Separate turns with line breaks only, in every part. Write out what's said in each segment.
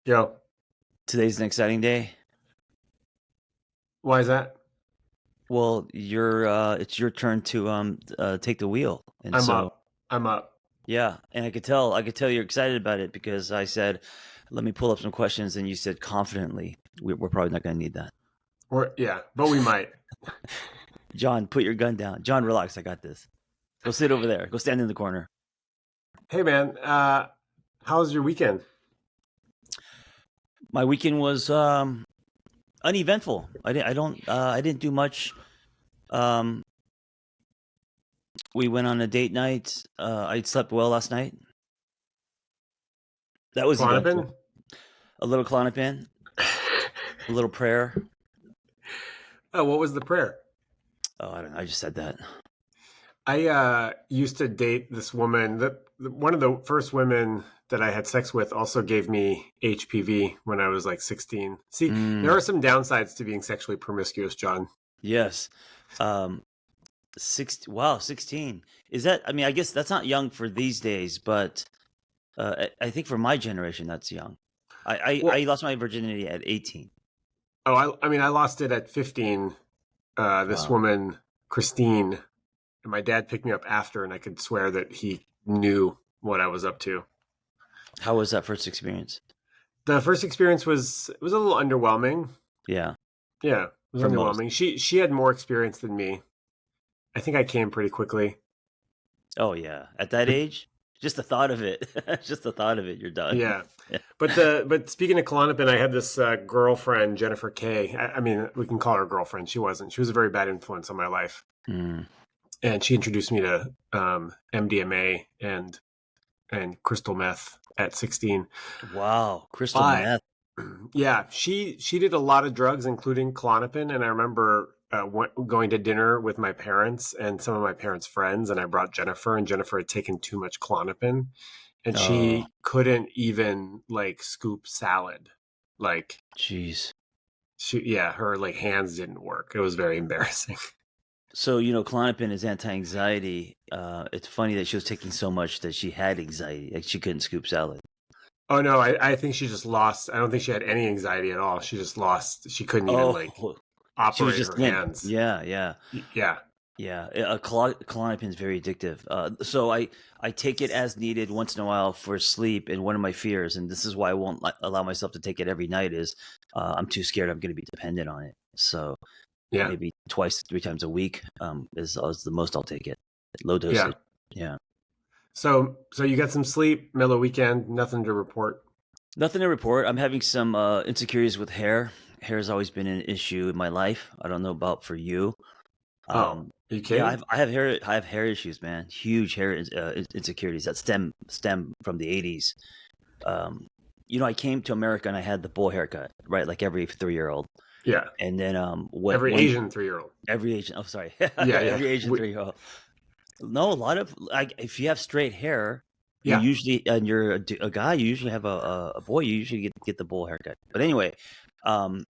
Yo,
Today's an exciting day.
why is that?
Well, it's your turn to take the wheel. And
I'm
so
up. I'm up.
yeah, and I could tell you're excited about it because I said, let me pull up some questions and you said confidently, we're probably not going to need that.
Yeah, but we might.
John, put your gun down. John, relax, I got this. Go sit over there. Go stand in the corner.
Hey, man. How's your weekend?
My weekend was uneventful. I didn't do much. Um we went on a date night. I slept well last night. That was eventful.
Clonopin?
A little Klonopin, a little prayer.
Oh, what was the prayer?
Oh, I don't know. I just said that.
I used to date this woman. One of the first women that I had sex with also gave me HPV when I was like 16. See, there
Mm,
are some downsides to being sexually promiscuous, John.
yes. Um, wow, 16. Is that, I mean, I guess that's not young for these days, but I think for my generation, that's young. I
Well,
lost my virginity at 18.
I mean, I lost it at 15. This
Wow.
woman, Christine, and my dad picked me up after, and I could swear that he knew what I was up to.
How was that first experience?
The first experience was a little underwhelming.
Yeah,
Yeah, it was
for most.
underwhelming. She had more experience than me. I think I came pretty quickly.
Oh, yeah. At that
But
age, just the thought of it, just the thought of it, you're done.
yeah,
Yeah.
but speaking of Klonopin, I had this girlfriend, Jennifer K. I mean, we can call her girlfriend. She wasn't. She was a very bad influence on my life,
Mm.
and she introduced me to MDMA and crystal meth at 16.
Wow. Crystal
But
meth.
yeah, she did a lot of drugs, including Klonopin, and I remember going to dinner with my parents and some of my parents' friends, and I brought Jennifer, and Jennifer had taken too much Klonopin, and
Oh,
she couldn't even like scoop salad. Like
jeez.
yeah, her like hands didn't work. It was very embarrassing.
So, Klonopin is anti-anxiety. It's funny that she was taking so much that she had anxiety, like she couldn't scoop salad.
Oh no, I think she just lost. I don't think she had any anxiety at all. She just lost. She couldn't even like
Oh, she was
operate
just
her
limp.
hands.
Yeah, yeah,
Yeah,
yeah. Klonopin is very addictive. So I take it as needed once in a while for sleep. And one of my fears, and this is why I won't allow myself to take it every night, is I'm too scared I'm going to be dependent on it. So
yeah,
maybe twice, 3 times a week is the most I'll take it. Low
yeah.
dosage. Yeah.
So you got some sleep, mellow weekend, nothing to report.
Nothing to report. I'm having some insecurities with hair. Hair has always been an issue in my life. I don't know about for you.
Oh,
Um,
are you
yeah,
kidding?
I have hair issues, man. Huge hair insecurities that stem from the '80s. Um, I came to America and I had the bowl haircut, right, like every 3-year old.
Yeah,
And then what
every
one
Asian 3-year old.
every Asian, oh sorry,
Yeah, yeah,
every Asian
we,
3-year old. No, a lot of like if you have straight hair, you
yeah.
usually and you're a guy, you usually have a boy, you usually get the bowl haircut. But anyway, um,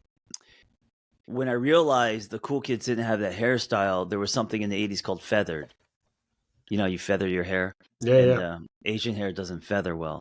when I realized the cool kids didn't have that hairstyle, there was something in the '80s called feathered. You feather your hair,
Yeah,
and
yeah.
Asian hair doesn't feather well.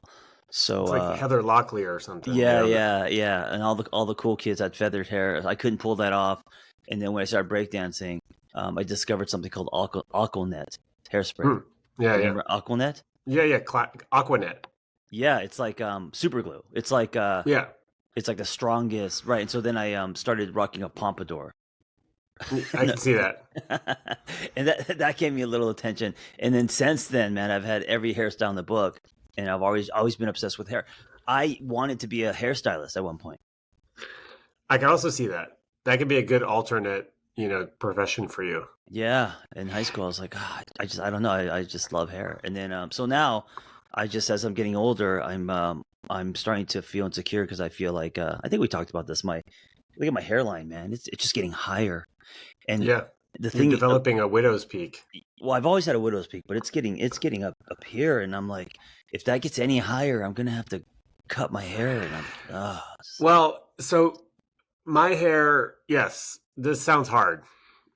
So
It's like Heather Locklear or something.
yeah,
Yeah,
yeah, yeah, and all the cool kids had feathered hair. I couldn't pull that off. And then when I started breakdancing, I discovered something called Aquanet hairspray.
hmm. Yeah,
You
yeah,
remember Aquanet?
yeah, yeah. Aquanet.
Yeah, it's like super glue.
Yeah,
It's like the strongest, right? And so then I started rocking a pompadour.
I can see that.
And that gave me a little attention. And then since then, man, I've had every hairstyle in the book, and I've always been obsessed with hair. I wanted to be a hairstylist at one point.
I can also see that. That could be a good alternate, profession for you.
Yeah, in high school, I was like, I don't know, I just love hair. And then so now, I just as I'm getting older, I'm starting to feel insecure because I feel like I think we talked about this. My Look at my hairline, man. It's just getting higher. And
Yeah,
the
you're
thing,
developing a widow's peak.
well, I've always had a widow's peak, but it's getting up here, and I'm like, if that gets any higher, I'm gonna have to cut my hair, and I'm
Well, so my hair, yes, this sounds hard.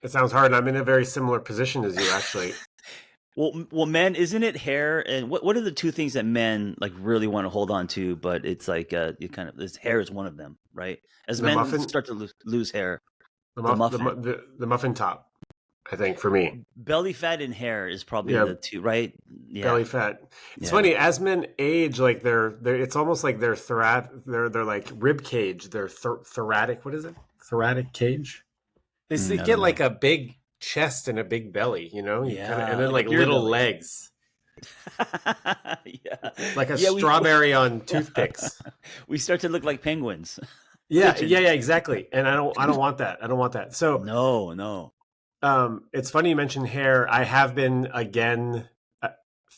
It sounds hard. I'm in a very similar position as you, actually.
Well, men, isn't it hair and what are the two things that men like really want to hold on to? But it's like you kind of this hair is one of them, right? As
The
men
muffin,
start to lose hair,
the
the
muff,
muffin,
the muffin top. I think for me,
belly fat, and hair is probably
yeah,
the two, right?
belly
Yeah,
fat. It's
yeah.
funny as men age, like they're it's almost like they're like rib cage. They're thoracic. What is it? Thoracic cage. They
I
get
don't know.
like a big chest and a big belly. You kind of, and
Yeah,
then
like a
like
beer
little
belly.
legs,
Yeah,
like a
yeah. We
strawberry on toothpicks.
we start to look like penguins,
Yeah, yeah,
pigeons.
yeah, exactly. And I don't want that. I don't want that. So,
No, no.
it's funny you mentioned hair. I have been again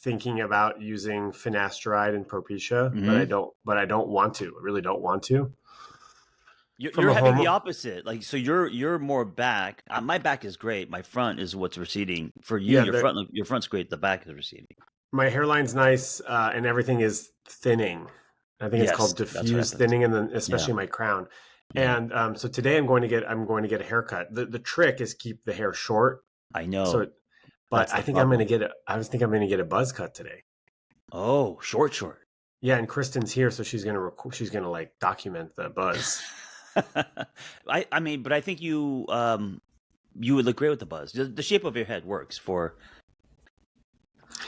thinking about using finasteride and Propecia, but
Hmm.
I don't want to. I really don't want to. From
You're
a
having the
hormone.
opposite. Like, so you're more back. My back is great. My front is what's receding. For you,
Yeah,
your front's great. The back is receding.
my hairline's nice, and everything is thinning. I think it's
Yes,
called
that's what
diffuse
happens.
thinning, and then
Yeah,
especially my crown.
yeah.
And so today I'm going to get a haircut. The trick is keep the hair short.
I
So,
know.
but
That's
I
the
think I'm going to
problem.
get I was think I'm going to get a buzz cut today.
Oh, short, short.
Yeah, and Kristen's here, so she's gonna like document the buzz.
I mean, but I think you would look great with the buzz. The shape of your head works for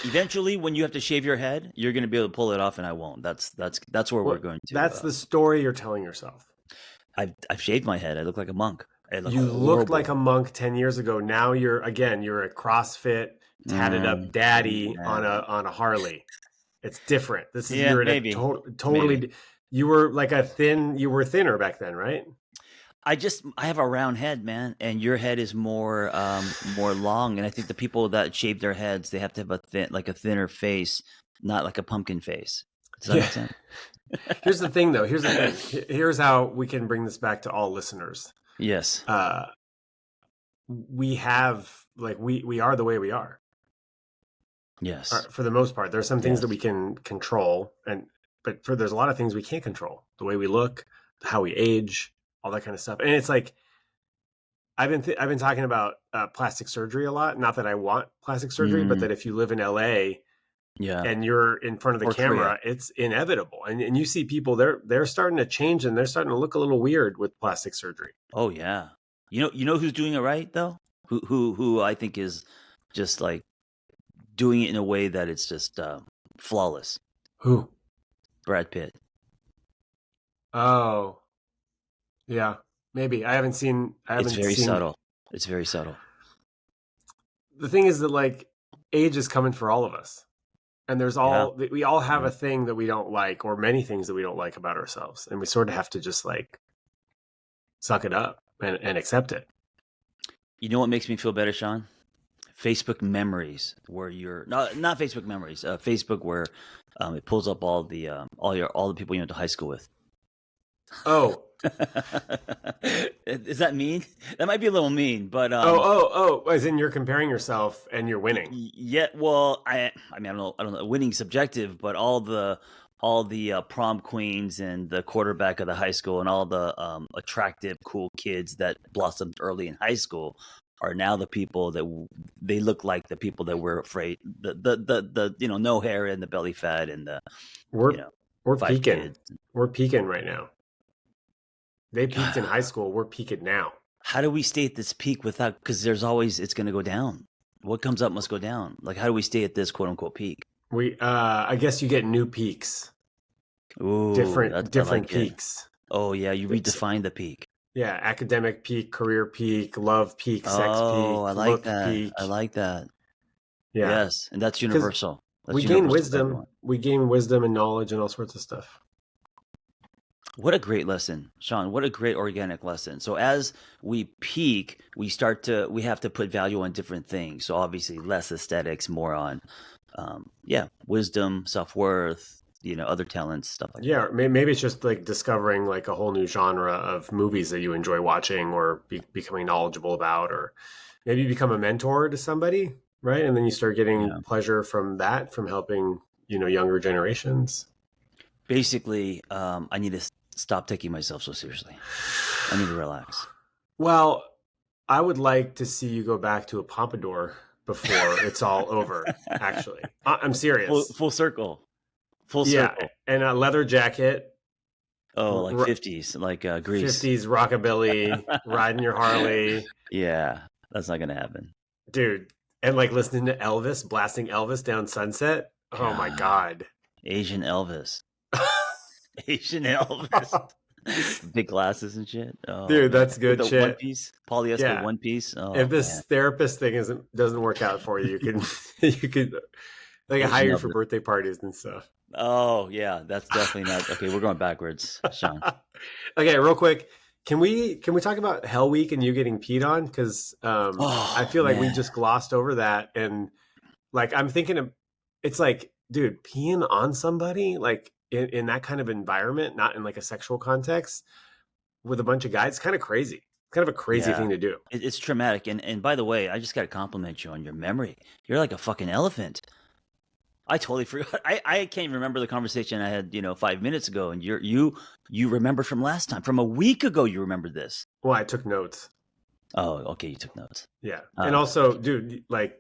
eventually when you have to shave your head, you're going to be able to pull it off, and I won't. That's where we're
What
going to.
that's the story you're telling yourself.
I've shaved my head. I look like a monk. I look
You looked like
horrible.
a monk 10 years ago. Now you're a CrossFit tatted up daddy
Yeah.
on a Harley. It's different. This is
Yeah,
you're at a
maybe, maybe.
totally you were like you were thinner back then, right?
I have a round head, man, and your head is more long. And I think the people that shave their heads, they have to have a thinner face, not like a pumpkin face. Does that
Yeah.
make sense?
Here's the thing though. Here's the thing. Here's how we can bring this back to all listeners.
Yes.
Uh we have like we are the way we are.
Yes.
For the most part. There's some things that
Yes.
we can control, but there's a lot of things we can't control. The way we look, how we age, all that kind of stuff. And it's like I've been talking about plastic surgery a lot. Not that I want plastic surgery, but
Mm,
that if you live in LA
yeah.
and you're in front of the
Or Korea.
camera, it's inevitable. And you see people they're starting to change and they're starting to look a little weird with plastic surgery.
Oh yeah. You know who's doing it right though? Who I think is just like doing it in a way that it's just flawless.
Who?
Brad Pitt.
Oh, yeah. Maybe. I
It's
haven't
very
seen.
subtle. It's very subtle.
The thing is that like age is coming for all of us. And
Yeah.
we all have
Yeah.
a thing that we don't like or many things that we don't like about ourselves. And we sort of have to just like suck it up and accept it.
You know what makes me feel better, Sean? Facebook memories, where you're not Facebook memories. Facebook, where it pulls up all the people you went to high school with.
Oh,
Is that mean? That might be a little mean, but
as in you're comparing yourself and you're winning.
yeah. Well, I mean, I don't know. Winning subjective, but all the prom queens and the quarterback of the high school and all the attractive, cool kids that blossomed early in high school are now the people that they look like the people that we're afraid the no hair and the belly fat and the
We're
you know
we're
five
peaking.
kids.
We're peaking right now. They peaked in
God,
high school. We're peaking now.
how do we stay at this peak without? Because there's always it's going to go down. What comes up must go down. Like, how do we stay at this quote unquote peak?
I guess you get new peaks,
Ooh, I
different
like it.
peaks.
Oh yeah, you
It's,
redefine the peak.
yeah, academic peak, career peak, love peak, sex
Oh, I
peak,
like
look
that. I
peak.
like that.
Yeah,
Yes, and that's
because
universal. That's universal to everyone.
we gain wisdom and knowledge and all sorts of stuff.
What a great lesson, Sean. What a great organic lesson. So as we peak, we have to put value on different things. So obviously less aesthetics, more on wisdom, self-worth, other talents, stuff like that.
Yeah, maybe it's just like discovering like a whole new genre of movies that you enjoy watching or becoming knowledgeable about, or maybe you become a mentor to somebody, right? And then you start getting
Yeah.
pleasure from that, from helping, younger generations.
Basically, I need to stop taking myself so seriously. I need to relax.
Well, I would like to see you go back to a pompadour before it's all over. Actually, I'm serious.
Full circle. Full
Yeah,
circle.
and a leather jacket,
Oh, like 50s, like Grease.
50s rockabilly, riding your Harley,
Yeah, that's not gonna happen.
dude, and like listening to Elvis, blasting Elvis down Sunset. Oh my
God,
god.
Asian Elvis. Asian Elvis. Big glasses and shit. Oh
Dude,
man,
that's
with
good
the one
shit.
piece polyester
Yeah.
one piece. Oh
If this
man,
therapist thing doesn't work out for you, you can you could like hire
Asian
you for
Elvis.
birthday parties and stuff.
Oh yeah, that's definitely not okay. We're going backwards, Sean.
Okay, real quick, can we talk about Hell Week and you getting peed on? Because I
Oh
feel like we
man,
just glossed over that, and like I'm thinking of, it's like, dude, peeing on somebody like in that kind of environment, not in like a sexual context with a bunch of guys, kind of crazy. Kind of a crazy
yeah,
thing to do.
it's traumatic. And by the way, I just got to compliment you on your memory. You're like a fucking elephant. I totally forgot. I can't even remember the conversation I had, 5 minutes ago, and you remember from last time, from a week ago. You remember this.
Well, I took notes.
Oh, okay, you took notes.
Yeah. And
Um,
also, dude, like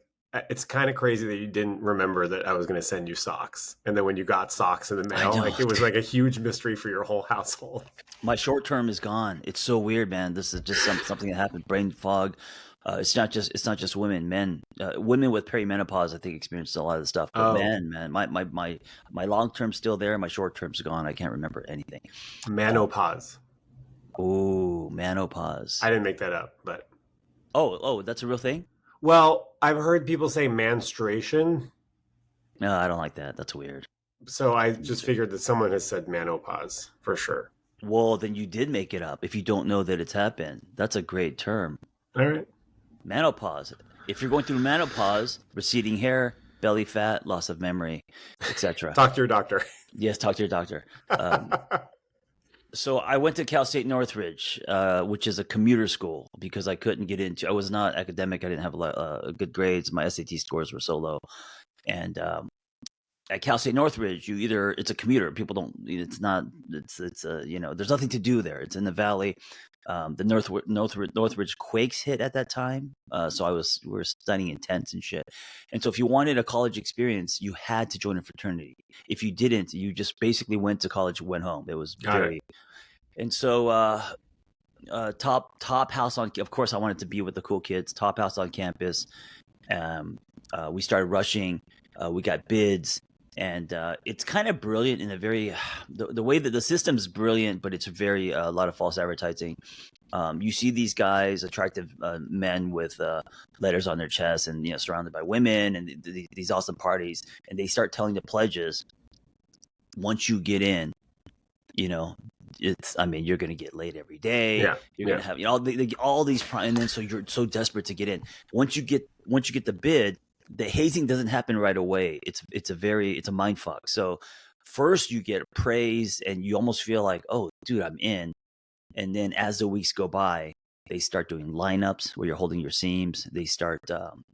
it's kind of crazy that you didn't remember that I was going to send you socks. And then when you got socks in the
I
mail,
know.
like it was like a huge mystery for your whole household.
My short term is gone. It's so weird, man. This is just something that happened. Brain fog. It's not just women. Men, women with perimenopause, I think, experience a lot of the stuff. But
Oh,
men, man, my long term's still there. My short term's gone. I can't remember anything. Uh,
Manopause.
oh, Manopause.
I didn't make that up, but
Oh, that's a real thing.
well, I've heard people say menstruation.
No, I don't like that. That's weird.
So I just figured that someone has said menopause for sure.
Well, then you did make it up. If you don't know that it's happened, that's a great term.
All right.
Menopause. If you're going through menopause, receding hair, belly fat, loss of memory, etc.
Talk to your doctor.
Yes, talk to your doctor. So I went to Cal State Northridge, which is a commuter school, because I couldn't get into. I was not academic. I didn't have a lot, good grades. My SAT scores were so low, and at Cal State Northridge, it's a commuter. People don't. It's not. It's there's nothing to do there. It's in the valley. The Northridge quakes hit at that time, so we were studying in tents and shit. And so, if you wanted a college experience, you had to join a fraternity. If you didn't, you just basically went to college and went home. It was
Got it.
and so top house on. Of course, I wanted to be with the cool kids. Top house on campus. We started rushing. We got bids. And it's kind of brilliant in a very the way that the system's brilliant, but it's very a lot of false advertising. You see these guys, attractive men with letters on their chests, and surrounded by women, and these awesome parties, and they start telling the pledges. Once you get in, you're going to get laid every day.
Yeah.
You're going to have all these and then so you're so desperate to get in. Once you get the bid, the hazing doesn't happen right away. It's a mind fuck. So first you get praise and you almost feel like, oh, dude, I'm in. And then as the weeks go by, they start doing lineups where you're holding your seams. They start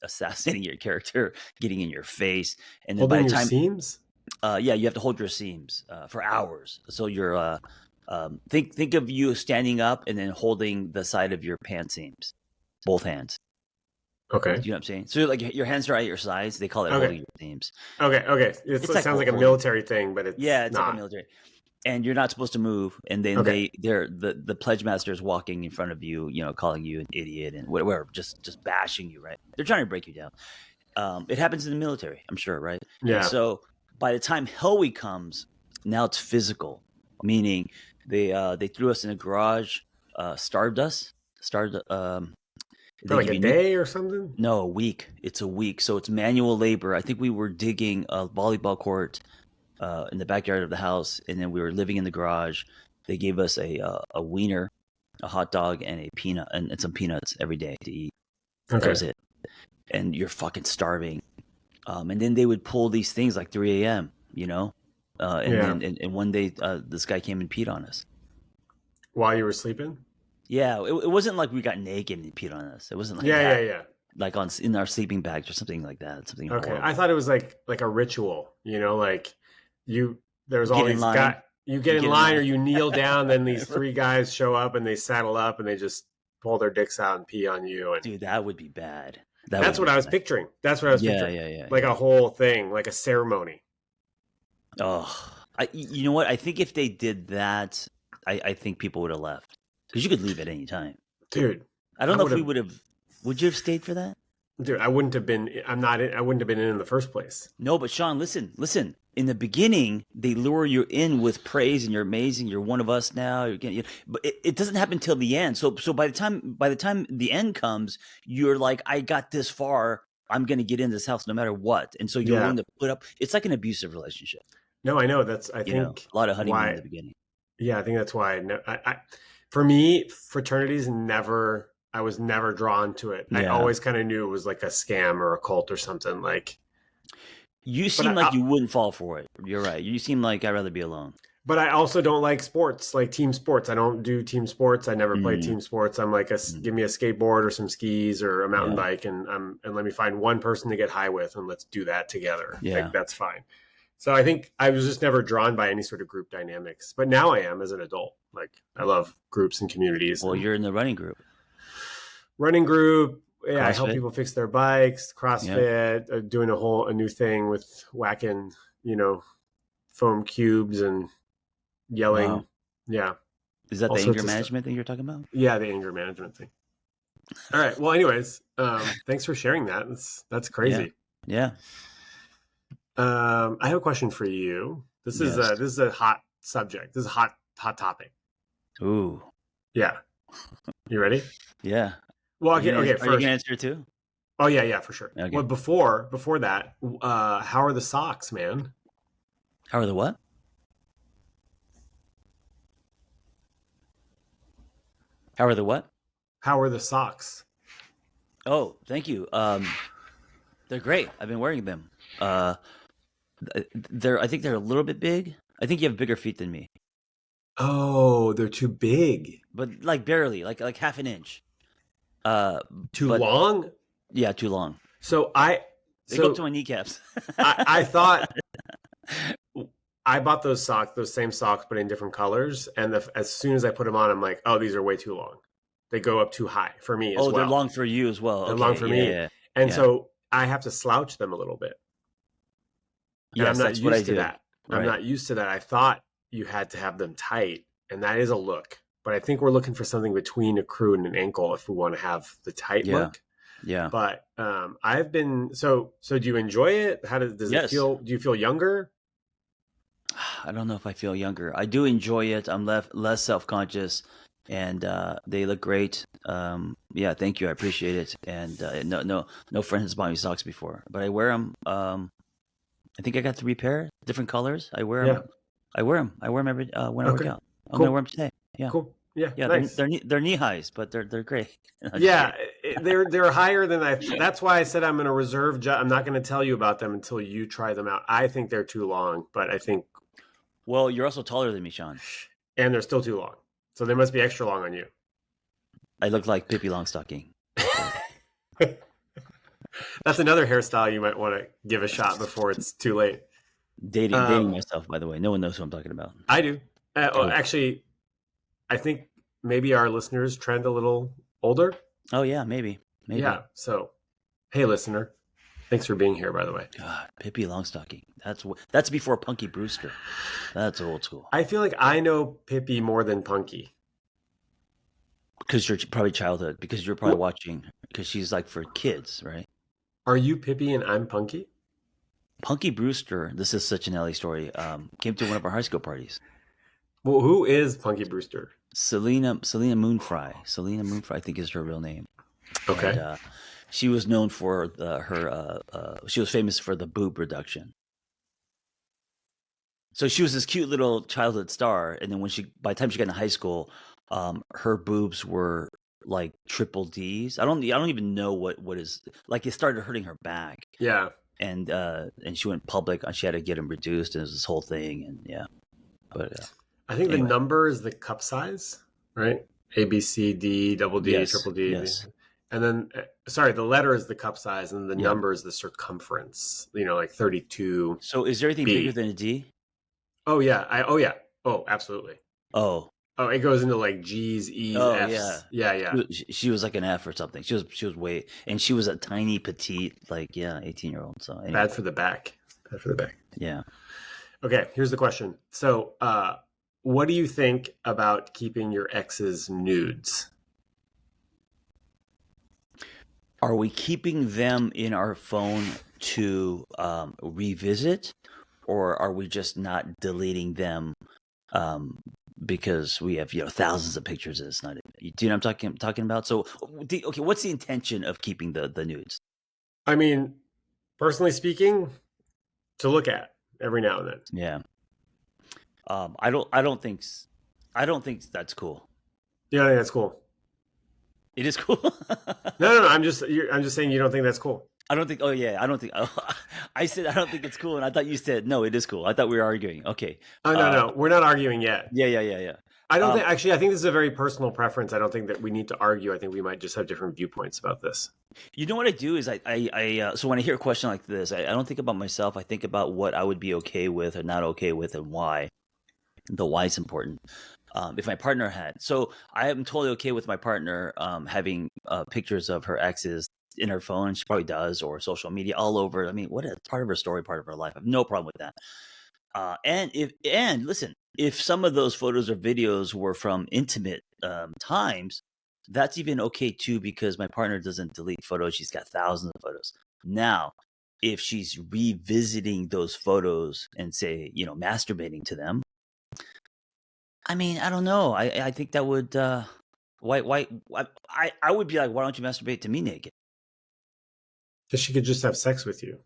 assassinating your character, getting in your face. And then by
Holding
the
your
time,
seams?
yeah, you have to hold your seams for hours. So you're think of you standing up and then holding the side of your pant seams, both hands.
Okay.
You know what I'm saying? So like your hands are at your sides. They call it
Okay.
holding your seams.
Okay. It
It's like
sounds like a
holding.
military thing, but it's
Yeah, it's like a
not.
military. And you're not supposed to move. And then
Okay.
the pledge master is walking in front of you, calling you an idiot and whatever, just bashing you, right? They're trying to break you down. It happens in the military, I'm sure, right? And
Yeah.
so by the time Hell Week comes, now it's physical, meaning they threw us in a garage, starved us,
For like a day or something?
no, a week. It's a week. So it's manual labor. I think we were digging a volleyball court in the backyard of the house, and then we were living in the garage. They gave us a wiener, a hot dog, and a peanut and some peanuts every day to eat.
Okay.
That was it. And you're fucking starving. And then they would pull these things like 3 a.m., then one day this guy came and peed on us.
While you were sleeping?
Yeah, it wasn't like we got naked and he peed on us. It wasn't like that.
Yeah.
Like in our sleeping bags or something like that. Something
Okay.
horrible.
I thought it was like a ritual, like there's all
Get in
these
line.
guys. You get in line or you kneel down, then these three guys show up and they saddle up and they just pull their dicks out and pee on you. And
Dude, that would be bad. That would
That's
be
what I was
nice.
picturing. That's what I was
Yeah,
picturing.
yeah, yeah,
Like
yeah.
a whole thing, like a ceremony.
Oh, you know what? I think if they did that, I think people would have left because you could leave at any time.
Dude,
I don't
I
know
would
if we
have
would have. Would you have stayed for that?
dude, I wouldn't have been I'm not I wouldn't have been in the first place.
No, but Sean, listen, listen. In the beginning, they lure you in with praise, and you're amazing. You're one of us now. You're getting, but it doesn't happen till the end. So by the time the end comes, you're like, I got this far. I'm going to get in this house no matter what. And so you're
Yeah.
willing to put up. It's like an abusive relationship.
No, I know. That's I
You know,
think
a lot of honeymoon in
why
the beginning.
yeah, I think that's why for me, fraternities never I was never drawn to it. I
Yeah.
always kind of knew it was like a scam or a cult or something like
You
but
seem like you wouldn't fall for it. You're right. You seem like I'd rather be alone.
but I also don't like sports, like team sports. I don't do team sports. I never play
Mm,
team sports. I'm like
mm.
give me a skateboard or some skis or a mountain
Yeah.
bike and let me find one person to get high with and let's do that together.
Yeah.
Like that's fine. So I think I was just never drawn by any sort of group dynamics. But now I am as an adult. Like I love groups and communities
Well,
and
you're in the running group.
running group. Yeah, I help
CrossFit.
people fix their bikes,
Yeah.
CrossFit, doing a new thing with whacking, foam cubes and yelling.
Wow.
Yeah,
Is that
all
the anger
sorts of stuff.
management thing you're talking about?
Yeah, the anger management thing. All right. Well, anyways, thanks for sharing that. That's
Yeah.
crazy.
Yeah.
I have a question for you.
Yes.
This is a hot subject. This is a hot topic.
Ooh.
Yeah. You ready?
Yeah.
Well, okay. Okay.
Are you
First.
gonna answer it too?
Oh yeah, for sure.
Okay.
Well, before that, how are the socks, man?
How are the what? How are the what?
How are the socks?
Oh, thank you. They're great. I've been wearing them. Uh, I think they're a little bit big. I think you have bigger feet than me,
Oh, they're too big.
but like barely, like half an inch.
Too
But
long?
yeah, too long.
So I
They go up to
so
my kneecaps.
I thought I bought those socks, those same socks, but in different colors. And as soon as I put them on, I'm like, oh, these are way too long. They go up too high for me as
Oh, they're
well.
long for you as well.
They're long
Okay,
for
yeah,
me.
yeah,
And
yeah.
so I have to slouch them a little bit. And I'm
Yes,
not
that's what I
used to
do.
that. I'm
Right.
not used to that. I thought you had to have them tight, and that is a look. But I think we're looking for something between a crew and an ankle if we want to have the tight
Yeah,
look.
yeah.
But I've been so. Do you enjoy it? Does it
Yes.
feel? Do you feel younger?
I don't know if I feel younger. I do enjoy it. I'm less self-conscious, and they look great. Yeah, thank you. I appreciate it. And no friend has bought me socks before, but I wear them. I think I got 3 pair, different colors. I wear
Yeah.
them. I wear them. I wear them every when I work
Okay.
out. I'm gonna wear
Cool.
them today. Yeah,
Cool. Yeah.
yeah.
Nice.
They're knee highs, but they're great. I'm just
Yeah,
kidding.
they're higher than I. That's why I said I'm going to reserve. I'm not going to tell you about them until you try them out. I think they're too long, but I think,
Well, you're also taller than me, Sean.
and they're still too long, so they must be extra long on you.
I look like Pippi Longstocking.
That's another hairstyle you might want to give a shot before it's too late.
Dating myself, by the way. No one knows who I'm talking about.
I do.
Oh,
Actually, I think maybe our listeners trend a little older.
oh yeah, maybe.
Yeah. So, hey, listener, thanks for being here. By the way,
God, Pippi Longstocking. That's before Punky Brewster. That's old school.
I feel like I know Pippi more than Punky.
Because you're probably childhood. Because you're probably watching. Because she's like for kids, right?
Are you Pippi and I'm Punky?
Punky Brewster. This is such an LA story. Came to one of our high school parties.
Well, who is Punky Brewster?
Selena Moonfry. Selena Moonfry, I think, is her real name.
Okay.
And, she was known for she was famous for the boob reduction. So she was this cute little childhood star, and then by the time she got in high school, her boobs were like triple D's. I don't even know what is like. It started hurting her back,
Yeah.
and she went public. She had to get them reduced, and it was this whole thing, and yeah. But
I think
anyway.
the number is the cup size, right? A, B, C, D, double D,
Yes,
triple D.
yes.
And then, sorry, the letter is the cup size, and the
Yeah.
number is the circumference. Like 32.
So is there anything
B.
bigger than a D?
Oh yeah. Oh, absolutely.
Oh,
Oh, it goes into like G's, E's,
Oh yeah,
F's. Yeah, yeah.
she was like an F or something. She was way, and she was a tiny petite, like, yeah, 18-year-old. So anyway,
Bad for the back. Bad for the back.
yeah.
Okay, here's the question. So, what do you think about keeping your ex's nudes?
Are we keeping them in our phone to revisit, or are we just not deleting them um, because we have thousands of pictures and it's not? Do you know what I'm talking about? So, okay, what's the intention of keeping the nudes?
I mean, personally speaking, to look at every now and then.
Yeah, I don't think that's cool.
Yeah, I think that's cool.
It is cool.
No. I'm just saying you don't think that's cool.
I don't think. Oh yeah, I don't think. Oh, I said I don't think it's cool, and I thought you said no, it is cool. I thought we were arguing. Okay.
Oh no, we're not arguing yet.
Yeah.
I don't
Um,
think actually. I think this is a very personal preference. I don't think that we need to argue. I think we might just have different viewpoints about this.
you know what I do is so when I hear a question like this, I don't think about myself. I think about what I would be okay with or not okay with, and why. The why is important. If my partner had, so I am totally okay with my partner having pictures of her exes in her phone. She probably does, or social media all over. I mean, what a part of her story, part of her life. I have no problem with that. And listen, if some of those photos or videos were from intimate times, that's even okay too, because my partner doesn't delete photos. She's got thousands of photos. Now, if she's revisiting those photos and say, masturbating to them, I mean, I don't know. I think that would why I would be like, why don't you masturbate to me naked?
Because she could just have sex with you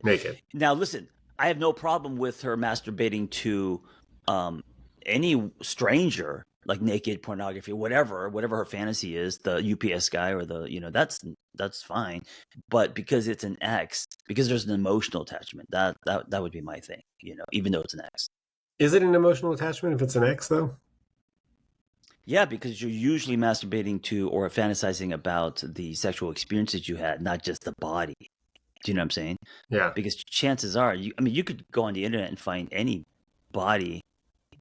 naked.
Now, listen, I have no problem with her masturbating to um, any stranger, like naked pornography, whatever her fantasy is, the UPS guy or that's fine. But because it's an ex, because there's an emotional attachment, that would be my thing, even though it's an ex.
Is it an emotional attachment if it's an ex though?
Yeah, because you're usually masturbating to or fantasizing about the sexual experiences you had, not just the body. Do you know what I'm saying?
Yeah.
Because chances are, you could go on the internet and find any body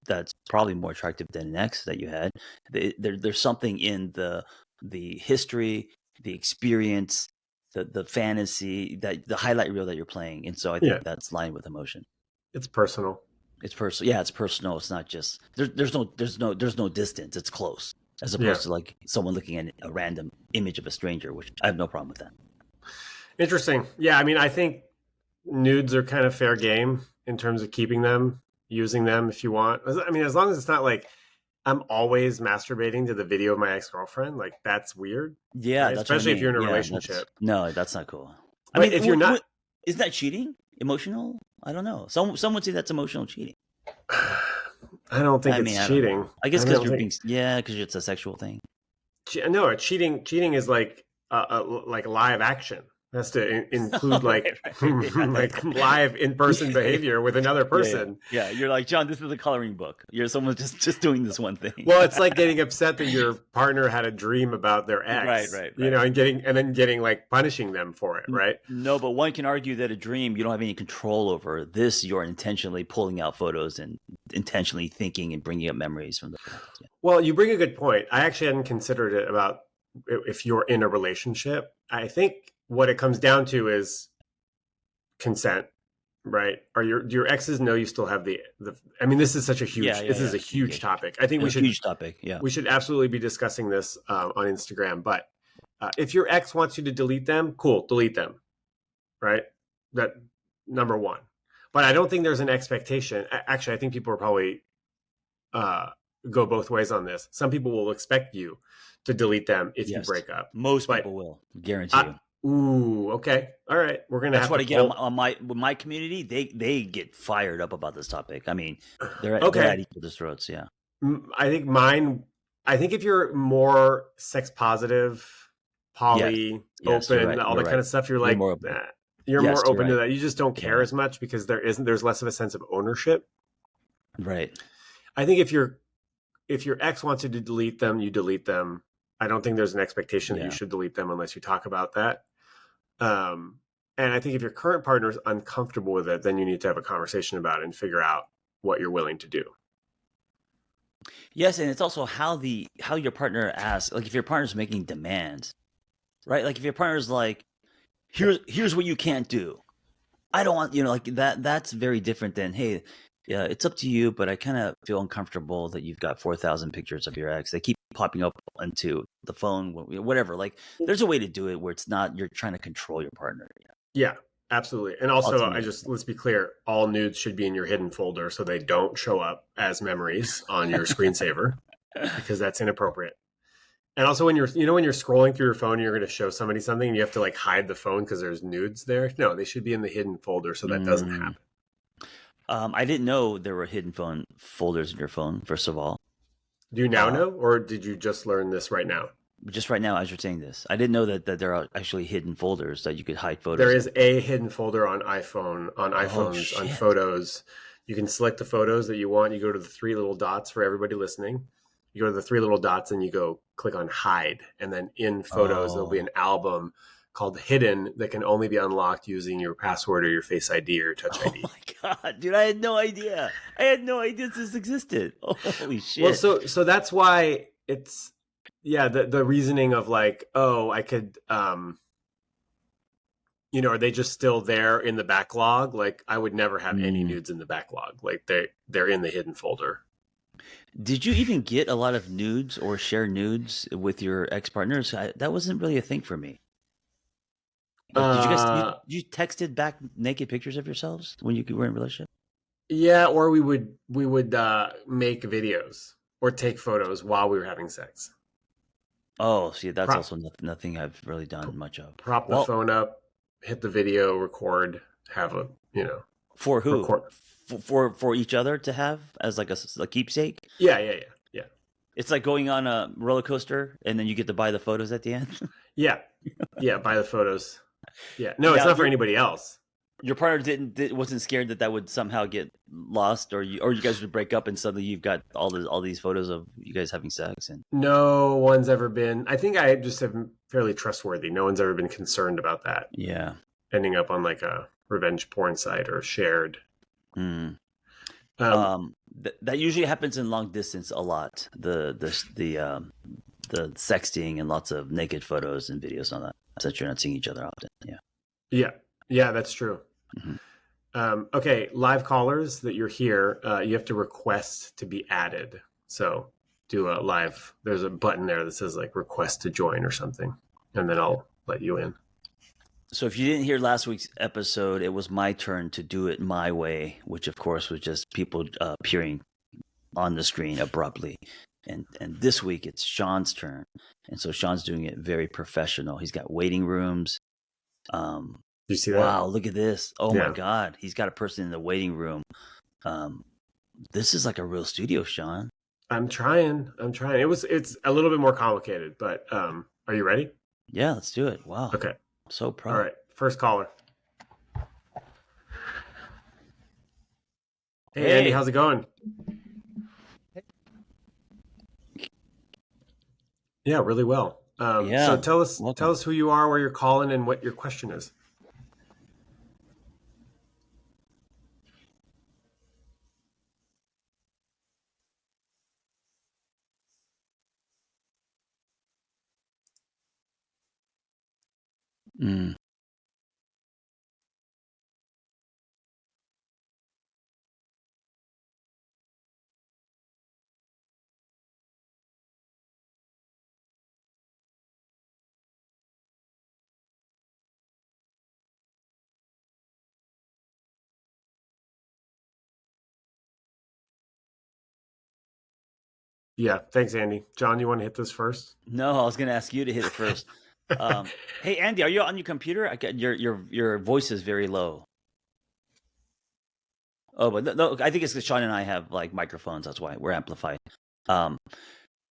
that's probably more attractive than an ex that you had. There's something in the history, the experience, the fantasy, that the highlight reel that you're playing, and so I think
Yeah.
that's lined with emotion.
It's personal.
It's personal. Yeah, it's personal. It's not just there's no distance. It's close, as
Yeah.
opposed to like someone looking at a random image of a stranger, which I have no problem with that.
Interesting. Yeah, I mean, I think nudes are kind of fair game in terms of keeping them, using them if you want. I mean, as long as it's not like I'm always masturbating to the video of my ex-girlfriend, like that's weird,
Yeah,
right?
that's what I
Especially if you're
mean.
in a
Yeah,
relationship.
that's not cool. I
But
mean,
if you're not,
is that cheating? Emotional? I don't know. Some would say that's emotional cheating.
I don't think
I
it's
mean, I don't
cheating.
know. I guess
I
because
don't
you're
think.
being, yeah, because it's a sexual thing.
No, cheating is like like live action. It has to include like
Right.
like live in person behavior with another
Yeah.
person.
Yeah. You're like, John, this is a coloring book. You're someone just doing this one thing.
Well, it's like getting upset that your partner had a dream about their
Right.
ex,
Right. Right.
and then getting like punishing them for it, right?
No, but one can argue that a dream you don't have any control over. This, you're intentionally pulling out photos and intentionally thinking and bringing up memories from the past. Yeah.
Well, you bring a good point. I actually hadn't considered it about if you're in a relationship. I think what it comes down to is consent, right? Or do your exes know you still have the I mean, this is such a
Yeah.
huge
Yeah.
this is
Yeah.
a huge
Communication.
topic. I think
It's a huge topic. Yeah.
we should absolutely be discussing this on Instagram. But if your ex wants you to delete them, cool, delete them, right? That number one. But I don't think there's an expectation. Actually, I think people are probably uh, go both ways on this. Some people will expect you to delete them if you
Yes.
break up.
Most
But
people will, guarantee you.
ooh, okay, all right. We're gonna
That's
have
what
to
I get on
pull.
my community. They get fired up about this topic. I mean, they're at
Okay,
each other's throats. Yeah.
I think mine. I think if you're more sex positive,
Yes.
poly,
Yes. You're
open,
right.
all
You're
that kind
right.
of stuff, you're
You're
like,
more open.
nah, you're
Yes.
more
You're
open to
right.
that. You just don't care
Yeah.
as much because there's less of a sense of ownership.
Right.
I think if your ex wants you to delete them, you delete them. I don't think there's an expectation that you
Yeah.
should delete them unless you talk about that. Um, and I think if your current partner is uncomfortable with it, then you need to have a conversation about it and figure out what you're willing to do.
Yes, and it's also how your partner asks. Like if your partner's making demands, right? Like if your partner's like, here's what you can't do. I don't want, like that. That's very different than, hey, yeah, it's up to you, but I kind of feel uncomfortable that you've got 4,000 pictures of your ex. They keep popping up onto the phone, whatever. Like, there's a way to do it where it's not you're trying to control your partner.
Yeah, absolutely. And also,
Ultimately,
let's be clear, all nudes should be in your hidden folder so they don't show up as memories on your screensaver because that's inappropriate. And also when you're scrolling through your phone and you're going to show somebody something and you have to like hide the phone because there's nudes there. No, they should be in the hidden folder so that doesn't
Mm.
happen.
I didn't know there were hidden phone folders in your phone. First of all,
Do you now
uh,
know, or did you just learn this right now?
just right now as you're saying this, I didn't know that there are actually hidden folders that you could hide
There
photos in.
is a hidden folder on
Oh
iPhones, on
shit!
photos. You can select the photos that you want. You go to the three little dots for everybody listening. You go to the three little dots and you go click on hide. And then in photos, there'll be
Oh.
an album called hidden that can only be unlocked using your password or your Face ID or Touch
Oh
ID.
my god, dude! I had no idea. I had no idea this existed. Oh, holy
Well,
shit!
so that's why it's, yeah, the reasoning of like, oh, I could, are they just still there in the backlog? Like I would never have any
Mm.
nudes in the backlog. Like they're in the hidden folder.
Did you even get a lot of nudes or share nudes with your ex partners? That wasn't really a thing for me. Like, did you guys you texted back naked pictures of yourselves when you were in a relationship?
Yeah, or we would make videos or take photos while we were having sex.
Oh, see, that's
Prop
also nothing I've really done much of.
prop the
Well,
phone up, hit the video, record, have a
for who?
record.
For each other to have as like a keepsake.
Yeah.
It's like going on a roller coaster and then you get to buy the photos at the end.
Yeah. Yeah, buy the photos. Yeah. No, it's
Now
not for anybody else.
your partner wasn't scared that would somehow get lost, or you guys would break up and suddenly you've got all these photos of you guys having sex and.
No one's ever been. I think I just am fairly trustworthy. No one's ever been concerned about that
Yeah.
ending up on like a revenge porn site or shared.
Hmm.
Um,
That usually happens in long distance a lot. The sexting and lots of naked photos and videos on that. That you're not seeing each other often. Yeah.
yeah, that's true.
Hmm.
Okay, live callers that you're here, you have to request to be added. So do a live. There's a button there that says like request to join or something, and then I'll let you in.
So if you didn't hear last week's episode, it was my turn to do it my way, which of course was just people appearing on the screen abruptly. And this week it's Shaun's turn, and so Shaun's doing it very professional. He's got waiting rooms.
Do you see that?
Wow, look at this! Oh my
Yeah.
God, he's got a person in the waiting room. Um, this is like a real studio, Shaun.
I'm trying. It's a little bit more complicated, but are you ready?
Yeah, let's do it. Wow,
Okay.
so
All
pro.
right. First caller. Hey Andy,
Hey,
how's it going? Yeah, really well. So
yeah,
tell
welcome.
us who you are, where you're calling, and what your question is.
Mm.
Yeah, thanks, Andy. John, you want to hit this first?
No, I was gonna ask you to hit it first. Hey Andy, are you on your computer? I get your voice is very low. Oh, but no, I think it's because Shaun and I have like microphones. That's why we're amplified. Um,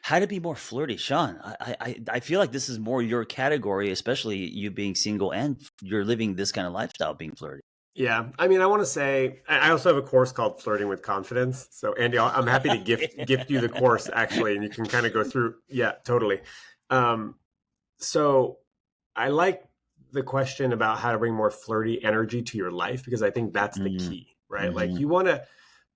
how to be more flirty, Shaun? I feel like this is more your category, especially you being single and you're living this kind of lifestyle, being flirty.
Yeah, I mean, I want to say I also have a course called Flirting with Confidence. So, Andy, I'm happy to gift you the course actually, and you can kind of go through. Yeah, totally. Um, so, I like the question about how to bring more flirty energy to your life because I think that's the
Mm,
key, right? Like
hmm.
you want to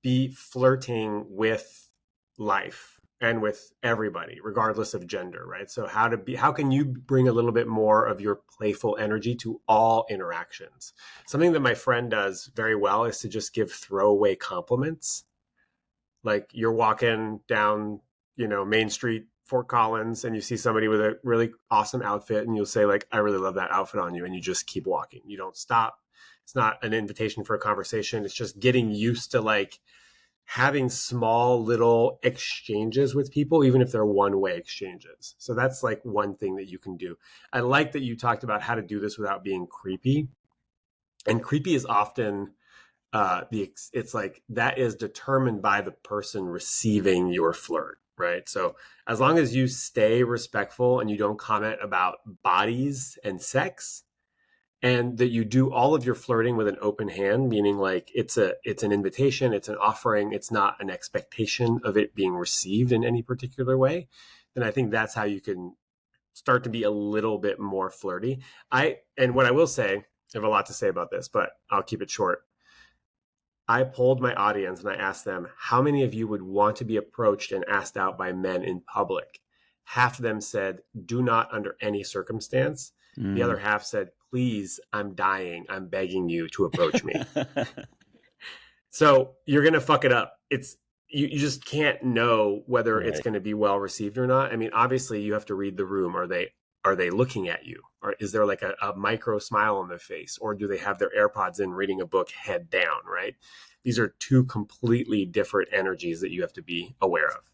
be flirting with life. and with everybody, regardless of gender, right? So how can you bring a little bit more of your playful energy to all interactions? Something that my friend does very well is to just give throwaway compliments. Like you're walking down, Main Street, Fort Collins, and you see somebody with a really awesome outfit, and you'll say like, "I really love that outfit on you," and you just keep walking. You don't stop. It's not an invitation for a conversation. It's just getting used to like having small little exchanges with people, even if they're one-way exchanges. So that's like one thing that you can do. I like that you talked about how to do this without being creepy. And creepy is often it's like that is determined by the person receiving your flirt, right? So as long as you stay respectful and you don't comment about bodies and sex, and that you do all of your flirting with an open hand, meaning like it's an invitation, it's an offering, it's not an expectation of it being received in any particular way, then I think that's how you can start to be a little bit more flirty. And what I will say, I have a lot to say about this, but I'll keep it short. I polled my audience and I asked them, how many of you would want to be approached and asked out by men in public? Half of them said, do not under any circumstance. The other half said, please, I'm dying. I'm begging you to approach me. So you're going to fuck it up. You just can't know whether
Right.
it's going to be well received or not. I mean, obviously you have to read the room. Are they looking at you? Or is there like a micro smile on their face? Or do they have their AirPods in reading a book head down, right? These are two completely different energies that you have to be aware of.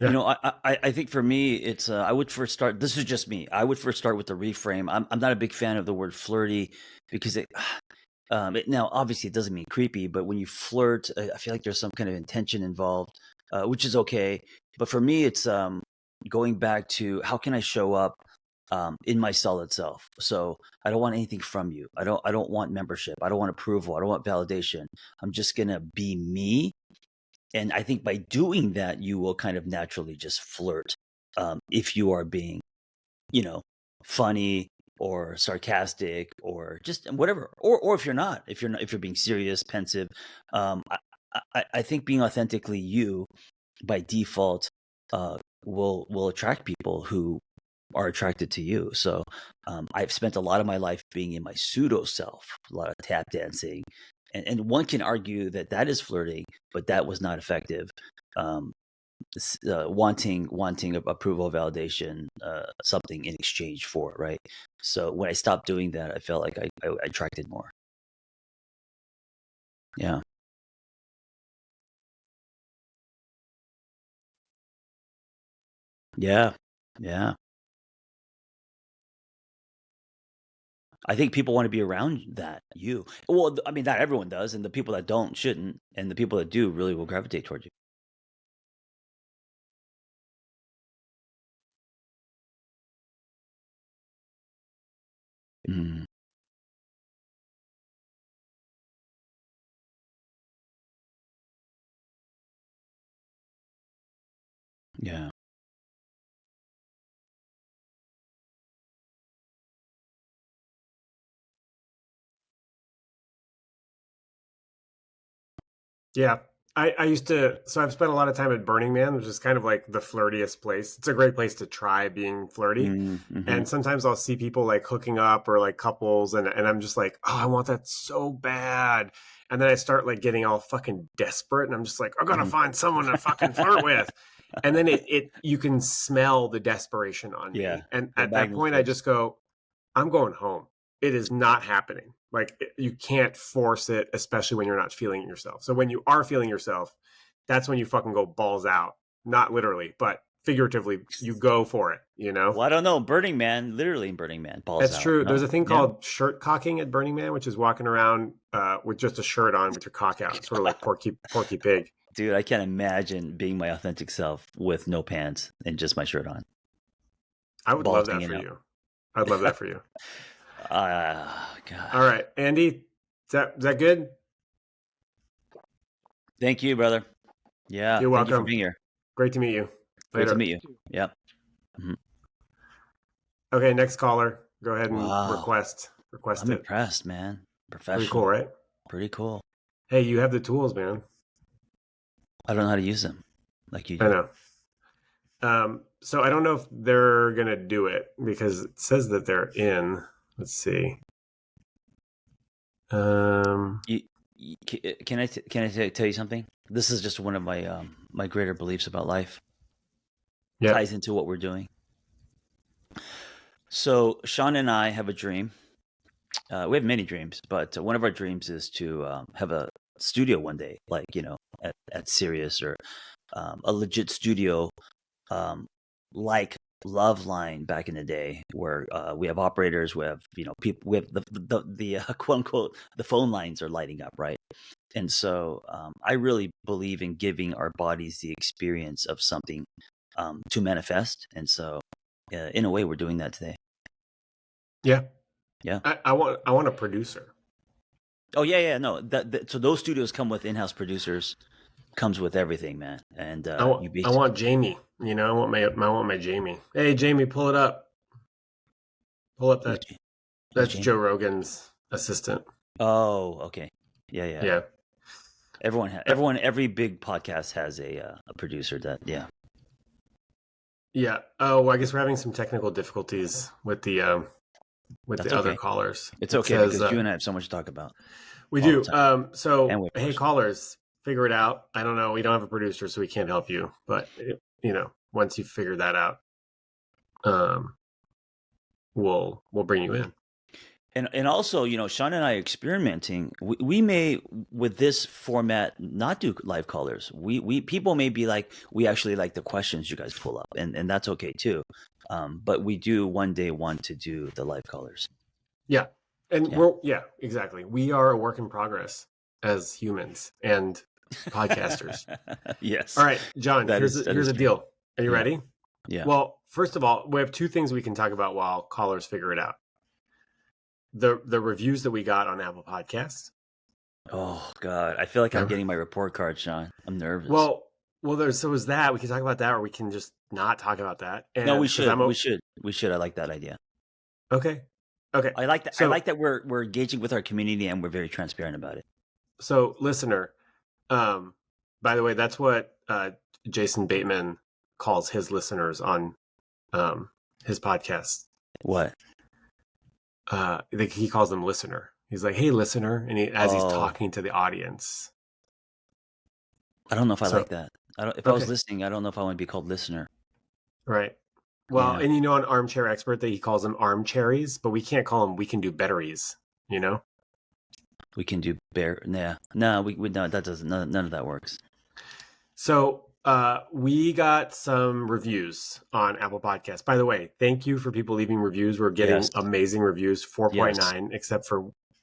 You
Yeah.
know, I think for me, it's I would first start. This is just me. I would first start with the reframe. I'm not a big fan of the word flirty because now obviously it doesn't mean creepy, but when you flirt, I feel like there's some kind of intention involved, which is okay. But for me, it's going back to how can I show up in my solid self. So I don't want anything from you. I don't want membership. I don't want approval. I don't want validation. I'm just gonna be me, and I think by doing that, you will kind of naturally just flirt. If you are being, you know, funny or sarcastic or just whatever, or if you're being serious, pensive, I think being authentically you by default will attract people who are attracted to you. So I've spent a lot of my life being in my pseudo self, a lot of tap dancing, and one can argue that that is flirting, but that was not effective. Um, wanting approval, validation, something in exchange for it, right? So when I stopped doing that, I felt like I attracted more. Yeah, yeah, yeah. I think people want to be around that you. Well, I mean, not everyone does, and the people that don't shouldn't, and the people that do really will gravitate towards you. Mm, yeah.
Yeah. I used to, so I've spent a lot of time at Burning Man, which is kind of like the flirtiest place. It's a great place to try being flirty.
Mm-hmm.
And sometimes I'll see people like hooking up or like couples, and I'm just like, oh, I want that so bad. And then I start like getting all fucking desperate, and I'm just like, I gotta
Hmm.
find someone to fucking flirt with. And then you can smell the desperation on
Yeah,
me. And
the
at that
magnum
point, I
force.
just go, I'm going home. It is not happening. Like you can't force it, especially when you're not feeling it yourself. So when you are feeling yourself, that's when you fucking go balls out. Not literally, but figuratively, you go for it, you know?
Well, I don't know. Burning Man, literally in Burning Man, balls
That's
out.
true. There's
No,
a thing
yeah,
called shirt cocking at Burning Man, which is walking around with just a shirt on with your cock out, sort of like Porky Pig.
dude, I can't imagine being my authentic self with no pants and just my shirt on,
I would
balls
love that
hanging
for
out.
you. I'd love that for you.
God.
All right, Andy, is that good?
Thank you, brother. Yeah.
You're
Thank you for
welcome.
being here.
Great to meet you.
Great to
Later.
meet you. Yep. Mhm.
Okay, next caller. Go ahead and
Wow.
request
I'm
it.
impressed, man.
Pretty cool,
Professional.
right?
Pretty cool.
Hey, you have the tools, man.
I don't know how to use them like you
I
do.
know. So I don't know if they're gonna do it because it says that they're in. Let's see.
You, can I tell you something? This is just one of my my greater beliefs about life.
Yep.
Ties into what we're doing. So Shaun and I have a dream. We have many dreams, but one of our dreams is to have a studio one day, like at Sirius or a legit studio, um, like Loveline back in the day, where we have operators, we have people, we have the quote unquote the phone lines are lighting up, right? And so I really believe in giving our bodies the experience of something to manifest, and so in a way, we're doing that today.
Yeah.
Yeah.
I want a producer.
Oh yeah. No, so those studios come with in-house producers, comes with everything, man. And
I want
you
I want Jamie. I want my Jamie. Hey, Jamie, pull it up. Pull up
who's
that.
who's
That's Joe
Jamie?
Rogan's assistant.
Oh, okay. Yeah.
Yeah. Uh,
Every big podcast has a producer that, yeah.
yeah. Oh, well, I guess we're having some technical difficulties with
That's
the other
okay.
callers.
It's
It
okay
says
because you and I have so much to talk about
we
all the
do.
time, and
So
we have
hey,
questions.
callers, figure it out. I don't know. We don't have a producer, so we can't help you. But once you figure that out, um, we'll bring you in.
And also, Sean and I are experimenting. We may with this format not do live callers. We people may be like, we actually like the questions you guys pull up, and that's okay too. But we do one day want to do the live callers.
Yeah, and
Yeah.
exactly. We are a work in progress as humans and podcasters. All
Yes,
right, John.
that
Here's
is
a,
that
here's
is
a
true.
deal. Are you
Yeah.
ready?
Yeah.
Well, first of all, we have two things we can talk about while callers figure it out. The reviews that we got on Apple Podcasts.
Oh God, I feel like I'm
Remember?
getting my report card, Sean. I'm nervous.
Well, there's that. We can talk about that, or we can just not talk about that.
No, we
And because
should. We should. I like that idea.
okay, okay.
I like that. I
So
like that we're engaging with our community and we're very transparent about it.
so listener, um, by the way, that's what Jason Bateman calls his listeners on his podcast.
What?
He calls them listener. He's like, "Hey, listener," and as he's
Oh,
talking to the audience.
I don't know if I
So
like that. I don't. If I was
okay,
listening, I don't know if I want to be called listener.
right. Well,
Yeah,
and an armchair expert that he calls them armcherries, but we can't call them. We can do betteries. You know.
we can do bear. Yeah, no, we no. That doesn't. None of that works.
So we got some reviews on Apple Podcasts. By the way, thank you for people leaving reviews. We're getting
Yes.
amazing reviews,
Yes.
4.9,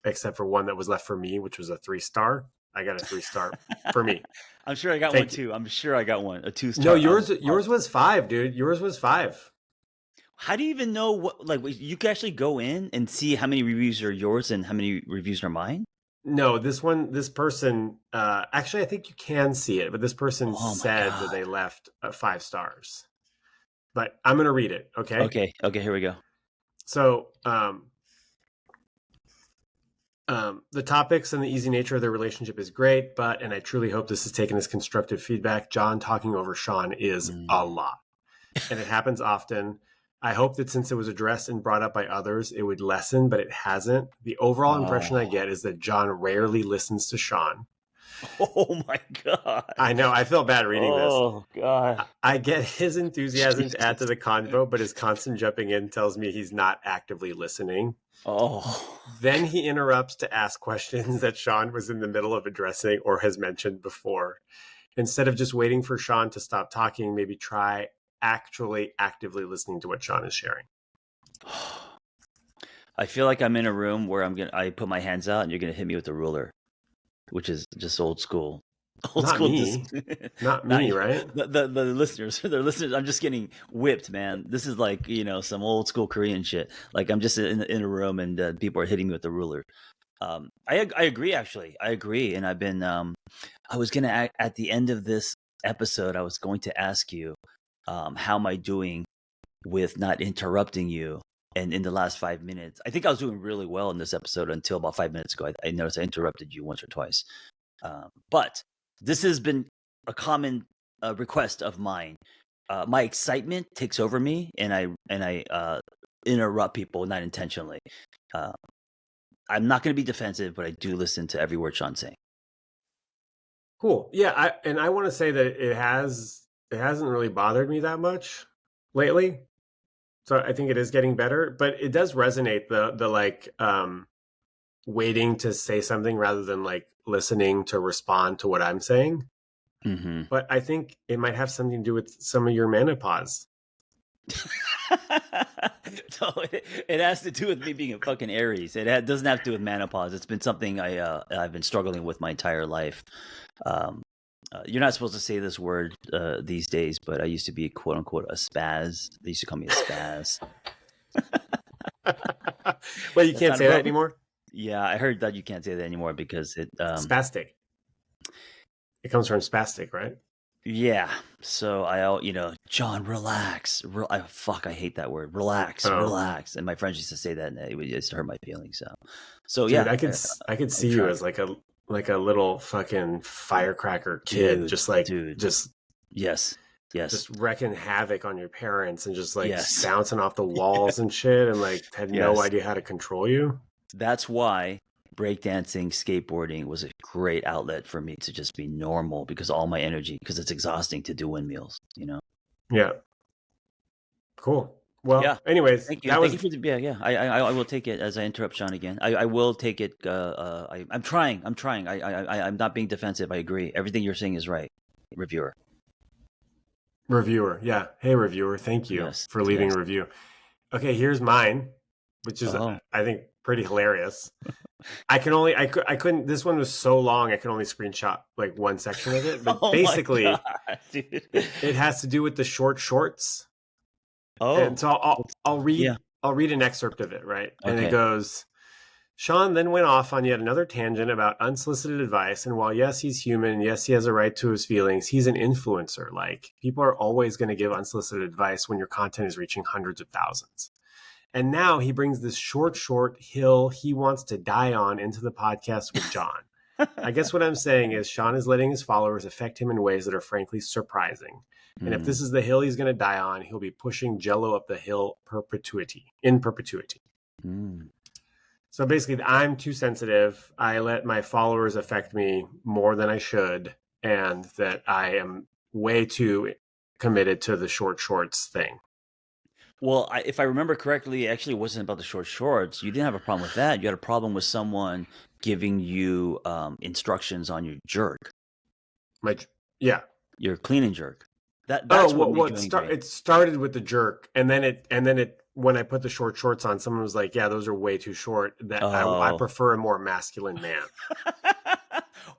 except for one that was left for me, which was a 3-star. I got a 3-star for me.
I'm sure I got one
Thank you.
too. I'm sure I got one. A
No,
2-star.
yours was 5, dude. Yours was 5.
How do you even know what? Like, you can actually go in and see how many reviews are yours and how many reviews are mine.
No, this person, actually, I think you can see it, but this person
Oh my
said that
god.
they left 5 stars. But I'm going to read it, okay?
Okay. Okay. Here we go.
So, the topics and the easy nature of their relationship is great, and I truly hope this is taken as constructive feedback. John talking over Shaun is a lot, and it happens often. I hope that since it was addressed and brought up by others, it would lessen, but it hasn't. The overall impression I
Oh.
get is that John rarely listens to Shaun.
Oh my god.
I know, I feel bad reading this.
Oh god.
I get his enthusiasm to add to
Jesus.
the convo, but his constant jumping in tells me he's not actively listening.
Oh.
Then he interrupts to ask questions that Shaun was in the middle of addressing or has mentioned before. Instead of just waiting for Shaun to stop talking, maybe try actually actively listening to what Shaun is sharing.
I feel like I'm in a room where I put my hands out and you're gonna hit me with a ruler, which is just old school. Old
Not
school
me. Not
not
me,
you.
right?
The listeners, the listeners. I'm just getting whipped, man. This is like some old school Korean shit. Like I'm just in a room and people are hitting me with the ruler. I agree, actually. I agree, and I've been. I was gonna at the end of this episode, I was going to ask you, how am I doing with not interrupting you? And in the last 5 minutes, I think I was doing really well in this episode until about 5 minutes ago. I noticed I interrupted you once or twice. But this has been a common request of mine. My excitement takes over me, and I interrupt people not intentionally. Uh, I'm not going to be defensive, but I do listen to every word Sean's saying.
Cool. Yeah, I want to say that it hasn't really bothered me that much lately. So I think it is getting better, but it does resonate the like waiting to say something rather than like listening to respond to what I'm saying.
Mm-hmm.
But I think it might have something to do with some of your menopause.
So it has to do with me being a fucking Aries. Doesn't have to do with menopause. It's been something I've been struggling with my entire life. You're not supposed to say this word these days, but I used to be quote unquote a spaz. They used to call me a spaz.
Well, you
That's
can't
not a
say that
problem.
anymore.
Yeah, I heard that you can't say that anymore because it.
Spastic. It comes from spastic, right?
Yeah. So John, relax. I hate that word. Relax,
Oh,
relax. And my friends used to say that, and it used to hurt my feelings. So
dude,
yeah,
I could
I'm
see you
trying,
as like a little fucking firecracker kid,
dude, dude. Yes, yes,
just wrecking havoc on your parents and just like
yes,
bouncing off the walls and shit, and like had no
yes.
idea how to control you.
That's why breakdancing, skateboarding was a great outlet for me to just be normal because all my energy, because it's exhausting to do windmills.
Yeah, cool.
Yeah.
Well, anyways,
Thank you.
that
Thank you
was
for the yeah. I will take it as I interrupt Sean again. I will take it. I'm trying. I'm trying. I'm not being defensive. I agree. Everything you're saying is right, reviewer.
reviewer. Yeah, hey reviewer, thank you
Yes.
for leaving
Yes.
a review. Okay, here's mine, which is
Oh.
I think pretty hilarious. I couldn't. This one was so long. I could only screenshot like one section of it. But
Oh my god,
basically,
dude.
it has to do with the short shorts. And
Oh.
so
Yeah.
I'll read an excerpt of it, right? And it
Okay.
goes, Sean then went off on yet another tangent about unsolicited advice. And while yes, he's human, yes, he has a right to his feelings, he's an influencer. Like people are always going to give unsolicited advice when your content is reaching hundreds of thousands. And now he brings this short hill he wants to die on into the podcast with John. I guess what I'm saying is Sean is letting his followers affect him in ways that are frankly surprising. And if
Mm,
this is the hill he's going to die on, he'll be pushing Jello up the hill in perpetuity.
mm.
So basically, I'm too sensitive. I let my followers affect me more than I should, and that I am way too committed to the short shorts thing.
Well, if I remember correctly, it actually wasn't about the short shorts. You didn't have a problem with that. You had a problem with someone giving you instructions on your jerk,
My yeah.
your clean and jerk.
Oh,
That's what made you angry.
it started with the jerk, and then it when I put the short shorts on, someone was like, "Yeah, those are way too short. That I
Oh.
prefer a more masculine man."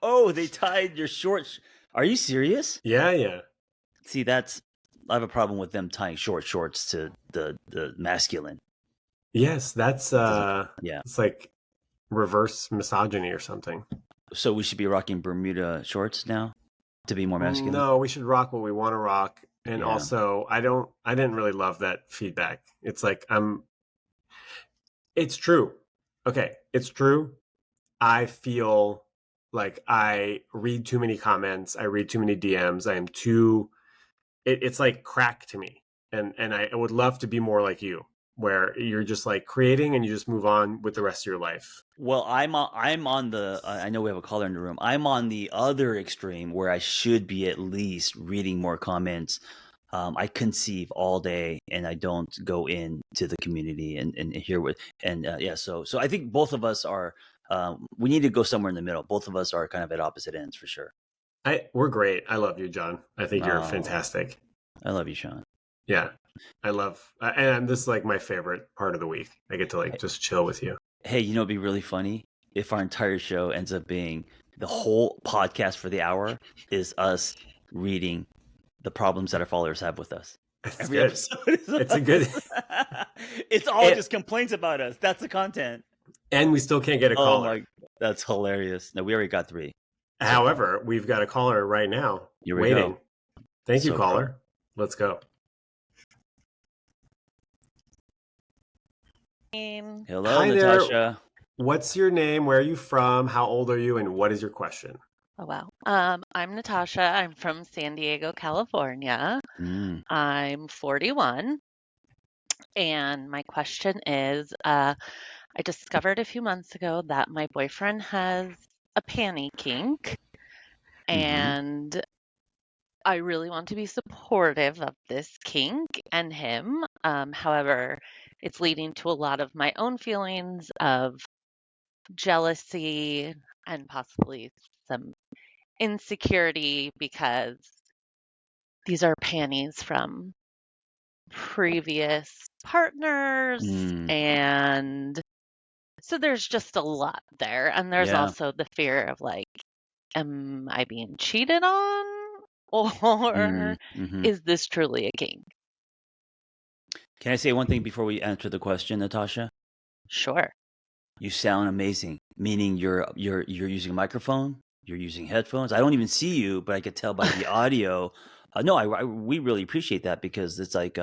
Oh, they tied your shorts. Are you serious?
Yeah, yeah.
See, I have a problem with them tying short shorts to the masculine.
Yes, that's
Doesn't Yeah.
it's like reverse misogyny or something.
So we should be rocking Bermuda shorts now to be more masculine.
No, we should rock what we want to rock. And
Yeah.
also, I didn't really love that feedback. It's like it's true. Okay, it's true. I feel like I read too many comments, I read too many DMs. I am too it's like crack to me. And I would love to be more like you, where you're just like creating and you just move on with the rest of your life.
Well, I'm on the. I know we have a caller in the room. I'm on the other extreme where I should be at least reading more comments. I conceive all day and I don't go into the community and hear what. And yeah, so I think both of us are. We need to go somewhere in the middle. Both of us are kind of at opposite ends for sure.
We're great. I love you, John. I think you're
Oh,
fantastic.
I love you, Sean.
Yeah. I love and this is like my favorite part of the week. I get to like just chill with you.
Hey, it'd be really funny if our entire show ends up being the whole podcast for the hour is us reading the problems that our followers have with us.
It's
Every
good.
episode is
It's a good.
It's all just complaints about us. That's the content.
And we still can't get a
Oh
caller.
my, that's hilarious. No, we already got 3.
However, we've got a caller right now
Here we
waiting.
go.
Thank you,
So
caller. Let's go.
Hello,
Hi
Natasha.
there. What's your name? Where are you from? How old are you? And what is your question?
Oh, wow. I'm Natasha. I'm from San Diego, California. I'm 41. And my question is, I discovered a few months ago that my boyfriend has a panty kink, and I really want to be supportive of this kink and him. However, it's leading to a lot of my own feelings of jealousy and possibly some insecurity because these are panties from previous partners, and so there's just a lot there. And there's also the fear of like, am I being cheated on, or is this truly a kink?
Can I say one thing before we answer the question, Natasha?
Sure.
You sound amazing. Meaning you're using a microphone, you're using headphones. I don't even see you, but I could tell by the audio. We really appreciate that because it's like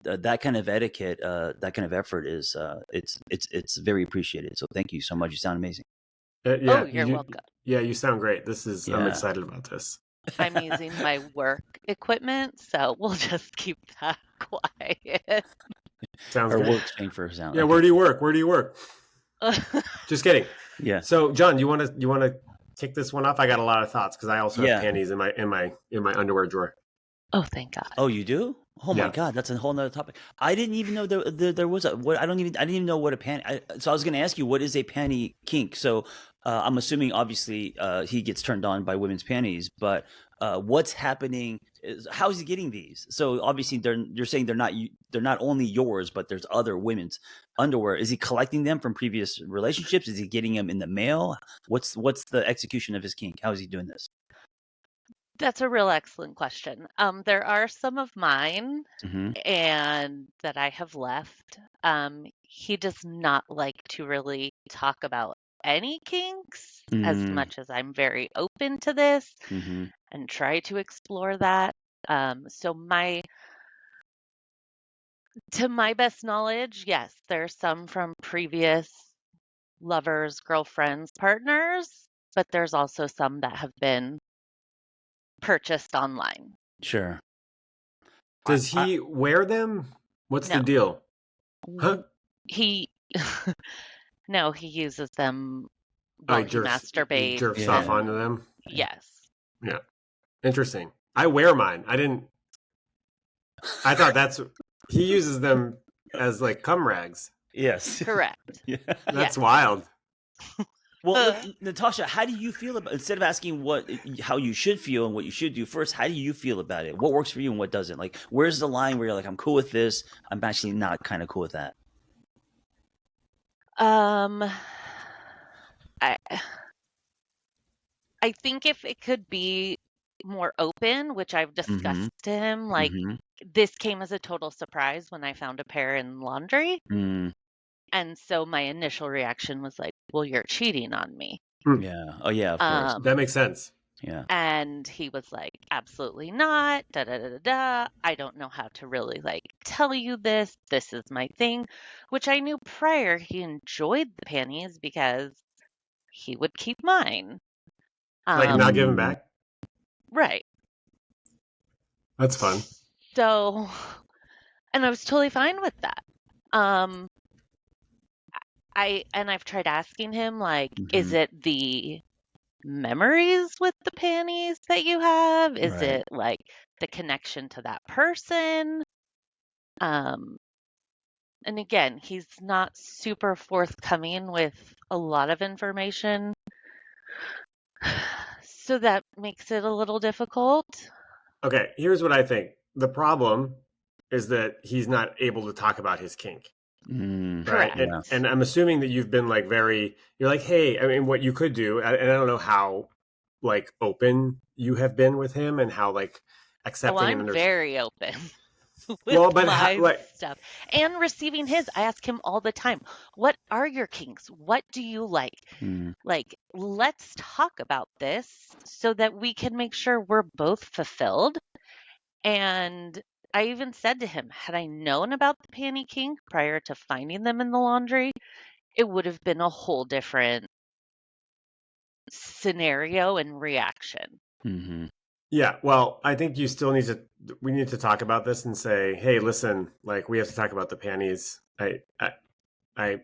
that kind of etiquette, that kind of effort is it's very appreciated. So thank you so much. You sound amazing.
Yeah, you're welcome.
Yeah, you sound great. I'm excited about this.
I'm using my work equipment, so we'll just keep that quiet.
Sounds
Our
good.
work's paying for sound.
Yeah, okay. Where do you work? Just kidding.
Yeah.
So, John, you want to kick this one off? I got a lot of thoughts because I also have panties in my underwear drawer.
Oh, thank God.
Oh, you do? Oh my God, that's a whole nother topic. I didn't even know there was a what. I didn't even know what a panty. So I was going to ask you, what is a panty kink? So I'm assuming, obviously, he gets turned on by women's panties, but what's happening? How is he getting these? So obviously, you're saying they're not only yours, but there's other women's underwear. Is he collecting them from previous relationships? Is he getting them in the mail? What's the execution of his kink? How is he doing this?
That's a real excellent question. There are some of mine and that I have left. He does not like to really talk about any kinks as much as I'm very open to this and try to explore that. So to my best knowledge, yes, there's some from previous lovers, girlfriends, partners, but there's also some that have been purchased online.
Sure.
Does he wear them? What's the deal? Huh?
No, he uses them
while
he masturbates.
He jerks off onto them?
Yes.
Yeah. Interesting. I wear mine. I thought he uses them as like cum rags.
Yes.
Correct.
That's wild.
Well, Natasha, how do you feel about, instead of asking how you should feel and what you should do first, how do you feel about it? What works for you and what doesn't? Like, where's the line where you're like, I'm cool with this, I'm actually not kind of cool with that?
I think if it could be more open, which I've discussed to him, like this came as a total surprise when I found a pair in laundry. And so my initial reaction was like, well, you're cheating on me.
Yeah. Oh, yeah, of course.
That makes sense.
Yeah.
And he was like, absolutely not. Da, da, da, da, da. I don't know how to really like tell you this. This is my thing, which I knew prior he enjoyed the panties because he would keep mine.
Like not give them back?
Right.
That's fun.
So, and I was totally fine with that. I've tried asking him, like, is it the memories with the panties that you have? Is it like the connection to that person? And again, he's not super forthcoming with a lot of information. So that makes it a little difficult.
Okay, here's what I think. The problem is that he's not able to talk about his kink.
Mm,
right?
Correct.
And I'm assuming that you've been like you're like, hey, I mean, what you could do, and I don't know how like open you have been with him and how like
Oh,
accepting and
I'm
understanding.
very open with
Well, but
my stuff and receiving his. I ask him all the time, what are your kinks? What do you like?
mm,
Like, let's talk about this so that we can make sure we're both fulfilled. And I even said to him, had I known about the panty kink prior to finding them in the laundry, it would have been a whole different scenario and reaction.
mm-hmm.
yeah, well, I think we need to talk about this and say, hey, listen, like we have to talk about the panties. I'm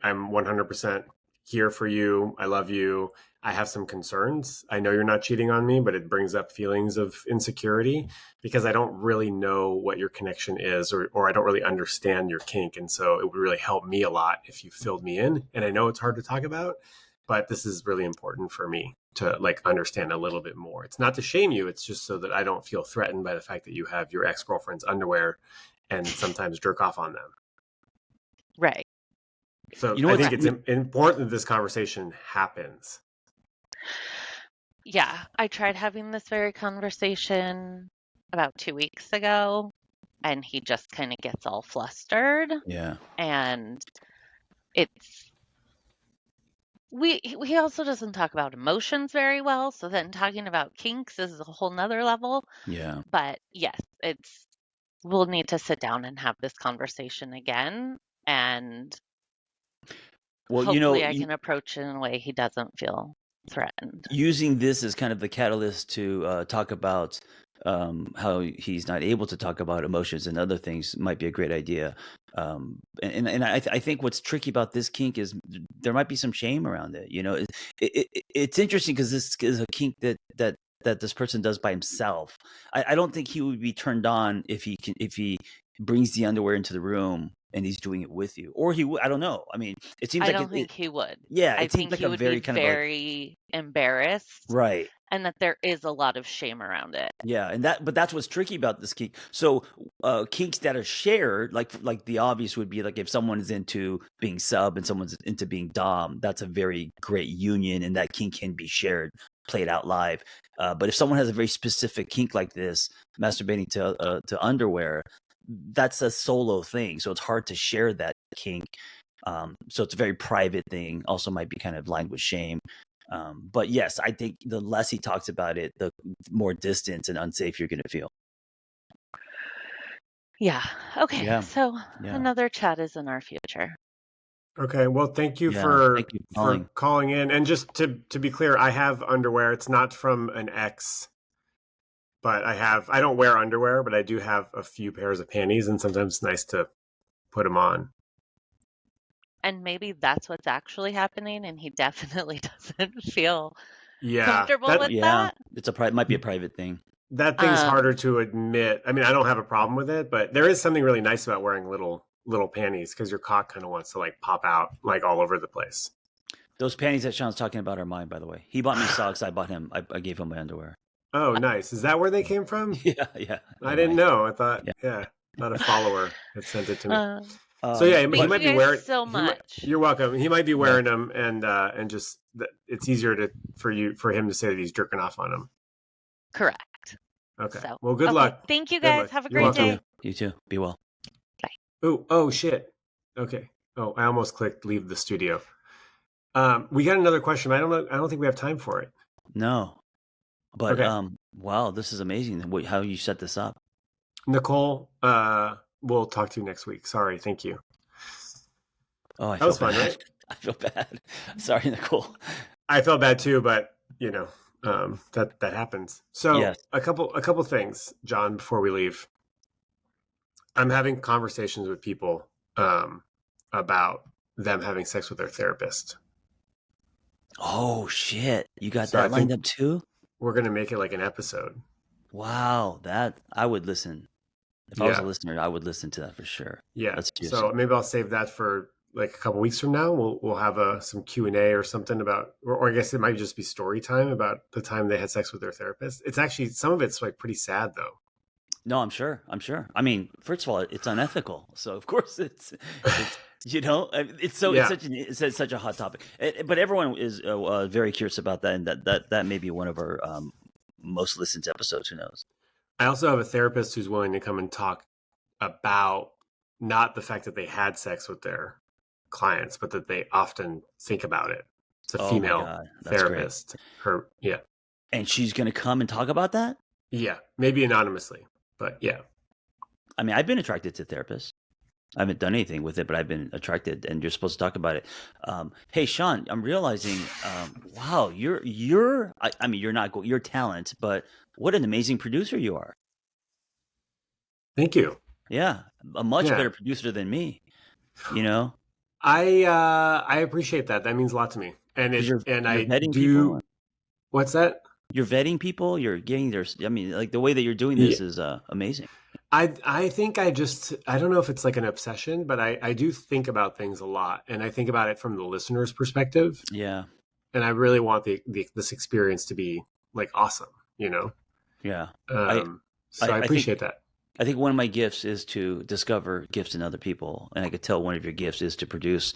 100% here for you. I love you. I have some concerns. I know you're not cheating on me, but it brings up feelings of insecurity because I don't really know what your connection is, or I don't really understand your kink. And so it would really help me a lot if you filled me in. And I know it's hard to talk about, but this is really important for me to like understand a little bit more. It's not to shame you. It's just so that I don't feel threatened by the fact that you have your ex-girlfriend's underwear and sometimes jerk off on them.
Right.
So
You know
I
what's
think it's important that this conversation happens.
Yeah, I tried having this very conversation about 2 weeks ago, and he just kind of gets all flustered.
yeah.
And it's he also doesn't talk about emotions very well, so then talking about kinks is a whole nother level.
Yeah.
But yes, we'll need to sit down and have this conversation again, and
Well,
hopefully I can approach it in a way he doesn't feel threatened.
using this as kind of the catalyst to talk about how he's not able to talk about emotions and other things might be a great idea. And I think what's tricky about this kink is there might be some shame around it. You know, it's interesting because this is a kink that this person does by himself. I don't think he would be turned on if he brings the underwear into the room and he's doing it with you, or he would. I don't know. I mean, it seems
I
like
don't think he would.
yeah,
I
it seems
think
like
he
a
would be
very kind of like
very embarrassed
right.
and that there is a lot of shame around it.
Yeah, and but that's what's tricky about this kink. So kinks that are shared, like the obvious would be like if someone is into being sub and someone's into being dom, that's a very great union, and that kink can be shared, played out live. But if someone has a very specific kink like this, masturbating to underwear, that's a solo thing. So it's hard to share that kink. So it's a very private thing. Also, might be kind of lined with shame. But yes, I think the less he talks about it, the more distance and unsafe you're going to feel.
Yeah. Okay.
Yeah.
So
Yeah.
another chat is in our future.
Okay. Well, thank you
Yeah,
for
thank you for
calling in. And just to be clear, I have underwear. It's not from an ex, but I don't wear underwear, but I do have a few pairs of panties, and sometimes it's nice to put them on.
And maybe that's what's actually happening, and he definitely doesn't feel
Yeah,
comfortable with that.
It's might be a private thing.
That thing's harder to admit. I mean, I don't have a problem with it, but there is something really nice about wearing little panties because your cock kind of wants to like pop out like all over the place.
Those panties that Shaun's talking about are mine, by the way. He bought me socks. I bought him. I gave him my underwear.
Oh, nice. Is that where they came from?
Yeah.
I didn't know. I thought, not a follower had sent it to me. So yeah, he might be wearing.
So much.
You're welcome. He might be wearing them, and just it's easier for him to say that he's jerking off on them.
Correct.
Okay.
So,
well, good luck.
Thank you guys. Have a great day.
You too. Be well.
Bye.
Oh shit. Okay. Oh, I almost clicked leave the studio. We got another question. I don't think we have time for it.
No. But
okay.
Wow, this is amazing how you set this up.
Nicole, we'll talk to you next week. Sorry. Thank you.
Oh,
that was fun, right?
I feel bad. Sorry, Nicole.
I felt bad too, but that happens. So
yes.
a couple things, John, before we leave. I'm having conversations with people about them having sex with their therapist.
Oh shit. You got that lined up too?
We're going to make it like an episode.
Wow, that I would listen. If I was a listener, I would listen to that for sure.
Yeah. So maybe I'll save that for like a couple weeks from now. We'll have some Q&A or something about, or I guess it might just be story time about the time they had sex with their therapist. It's actually, some of it's like pretty sad though.
No, I'm sure. I mean, first of all, it's unethical. So of course it's it's such a hot topic. But everyone is very curious about that, and that may be one of our most listened to episodes. Who knows?
I also have a therapist who's willing to come and talk about not the fact that they had sex with their clients, but that they often think about it. It's a female therapist.
Great. And she's going to come and talk about that?
Yeah, maybe anonymously, but yeah.
I mean, I've been attracted to therapists. I haven't done anything with it, but I've been attracted, and you're supposed to talk about it. Hey, Shaun, I'm realizing, wow, you're your talent, but what an amazing producer you are.
Thank you.
Yeah, a much better producer than me. You know,
I appreciate that. That means a lot to me. And
you're
I
vetting
do.
People.
What's that?
You're vetting people. You're getting their. I mean, like the way that you're doing this is amazing.
I think I don't know if it's like an obsession, but I do think about things a lot, and I think about it from the listener's perspective.
Yeah.
And I really want this experience to be like awesome, you know?
Yeah.
So I appreciate that.
I think one of my gifts is to discover gifts in other people, and I could tell one of your gifts is to produce.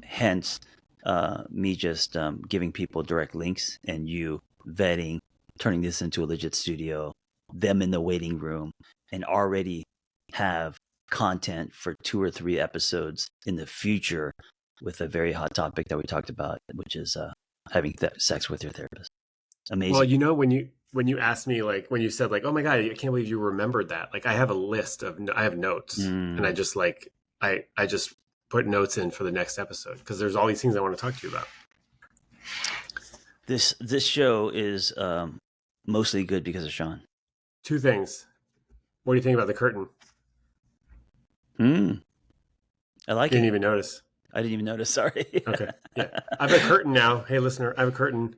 Hence, me just giving people direct links and you vetting, turning this into a legit studio, them in the waiting room, and already have content for 2 or 3 episodes in the future with a very hot topic that we talked about, which is having sex with your therapist. Amazing.
Well, you know, when you asked me, like, when you said, like, oh my God, I can't believe you remembered that. Like, I have a list I have notes, and I just I just put notes in for the next episode because there's all these things I want to talk to you about.
This show is mostly good because of Shaun.
2 things. What do you think about the curtain?
I like it.
Didn't even notice.
I didn't even notice. Sorry.
Okay. Yeah. I have a curtain now. Hey, listener, I have a curtain,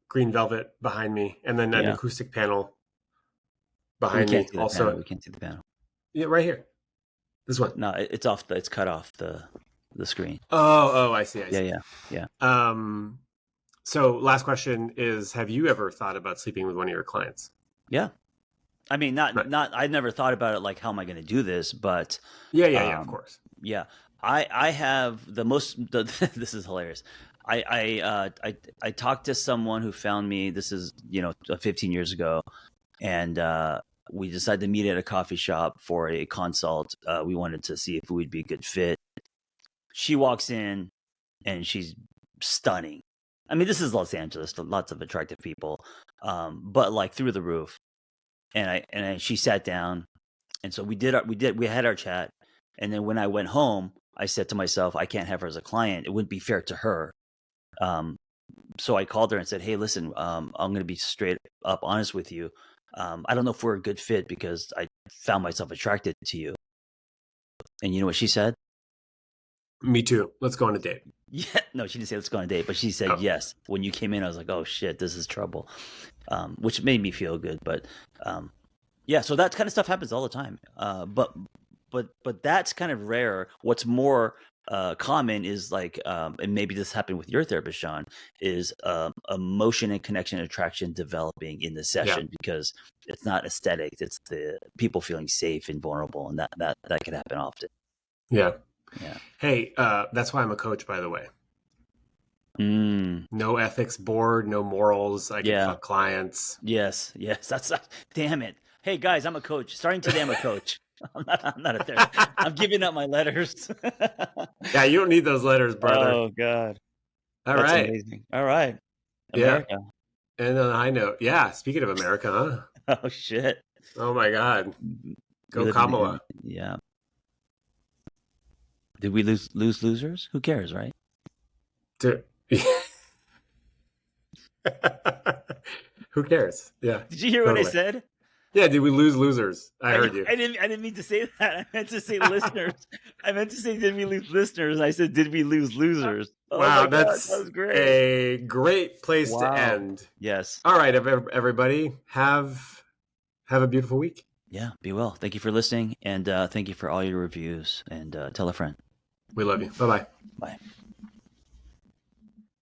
green velvet behind me, and then an acoustic panel behind me. Also,
we can't see the panel.
Yeah, right here. This one.
No, it's off. It's cut off the screen.
Oh, I see.
Yeah.
So last question is, have you ever thought about sleeping with one of your clients?
Yeah. I mean, not I never thought about it like, how am I going to do this? But
yeah, of course.
Yeah. I have this is hilarious. I talked to someone who found me, this is, 15 years ago. And, we decided to meet at a coffee shop for a consult. We wanted to see if we'd be a good fit. She walks in and she's stunning. I mean, this is Los Angeles, lots of attractive people, but like through the roof. And she sat down, and so we had our chat. And then when I went home, I said to myself, I can't have her as a client. It wouldn't be fair to her. So I called her and said, hey, listen, I'm going to be straight up honest with you. I don't know if we're a good fit because I found myself attracted to you. And you know what she said?
Me too. Let's go on a date.
Yeah, no, she didn't say let's go on a date, but she said yes. When you came in, I was like, oh shit, this is trouble, which made me feel good. But yeah, so that kind of stuff happens all the time. But that's kind of rare. What's more common is like, and maybe this happened with your therapist, Shaun, is emotion and connection and attraction developing in the session because it's not aesthetic. It's the people feeling safe and vulnerable, and that can happen often.
Yeah.
Yeah.
Hey, that's why I'm a coach, by the way. No ethics board, no morals. I can fuck clients.
Yes. That's damn it. Hey guys, I'm a coach. Starting today, I'm a coach. I'm not a therapist. I'm giving up my letters.
Yeah, you don't need those letters, brother.
Oh God.
That's right.
Amazing. All right. America.
Yeah. And on a high note, speaking of America, huh?
Oh shit.
Oh my God. Go Kamala.
Yeah. Did we lose losers? Who cares, right?
Who cares? Yeah.
Did you hear what I said?
Yeah, did we lose losers? I heard you.
I didn't mean to say that. I meant to say listeners. I meant to say, did we lose listeners? I said, did we lose losers? Oh
wow,
that was great.
A great place to end.
Yes.
All right, everybody, have a beautiful week.
Yeah, be well. Thank you for listening, and thank you for all your reviews, and tell a friend.
We love you. Bye-bye.
Bye.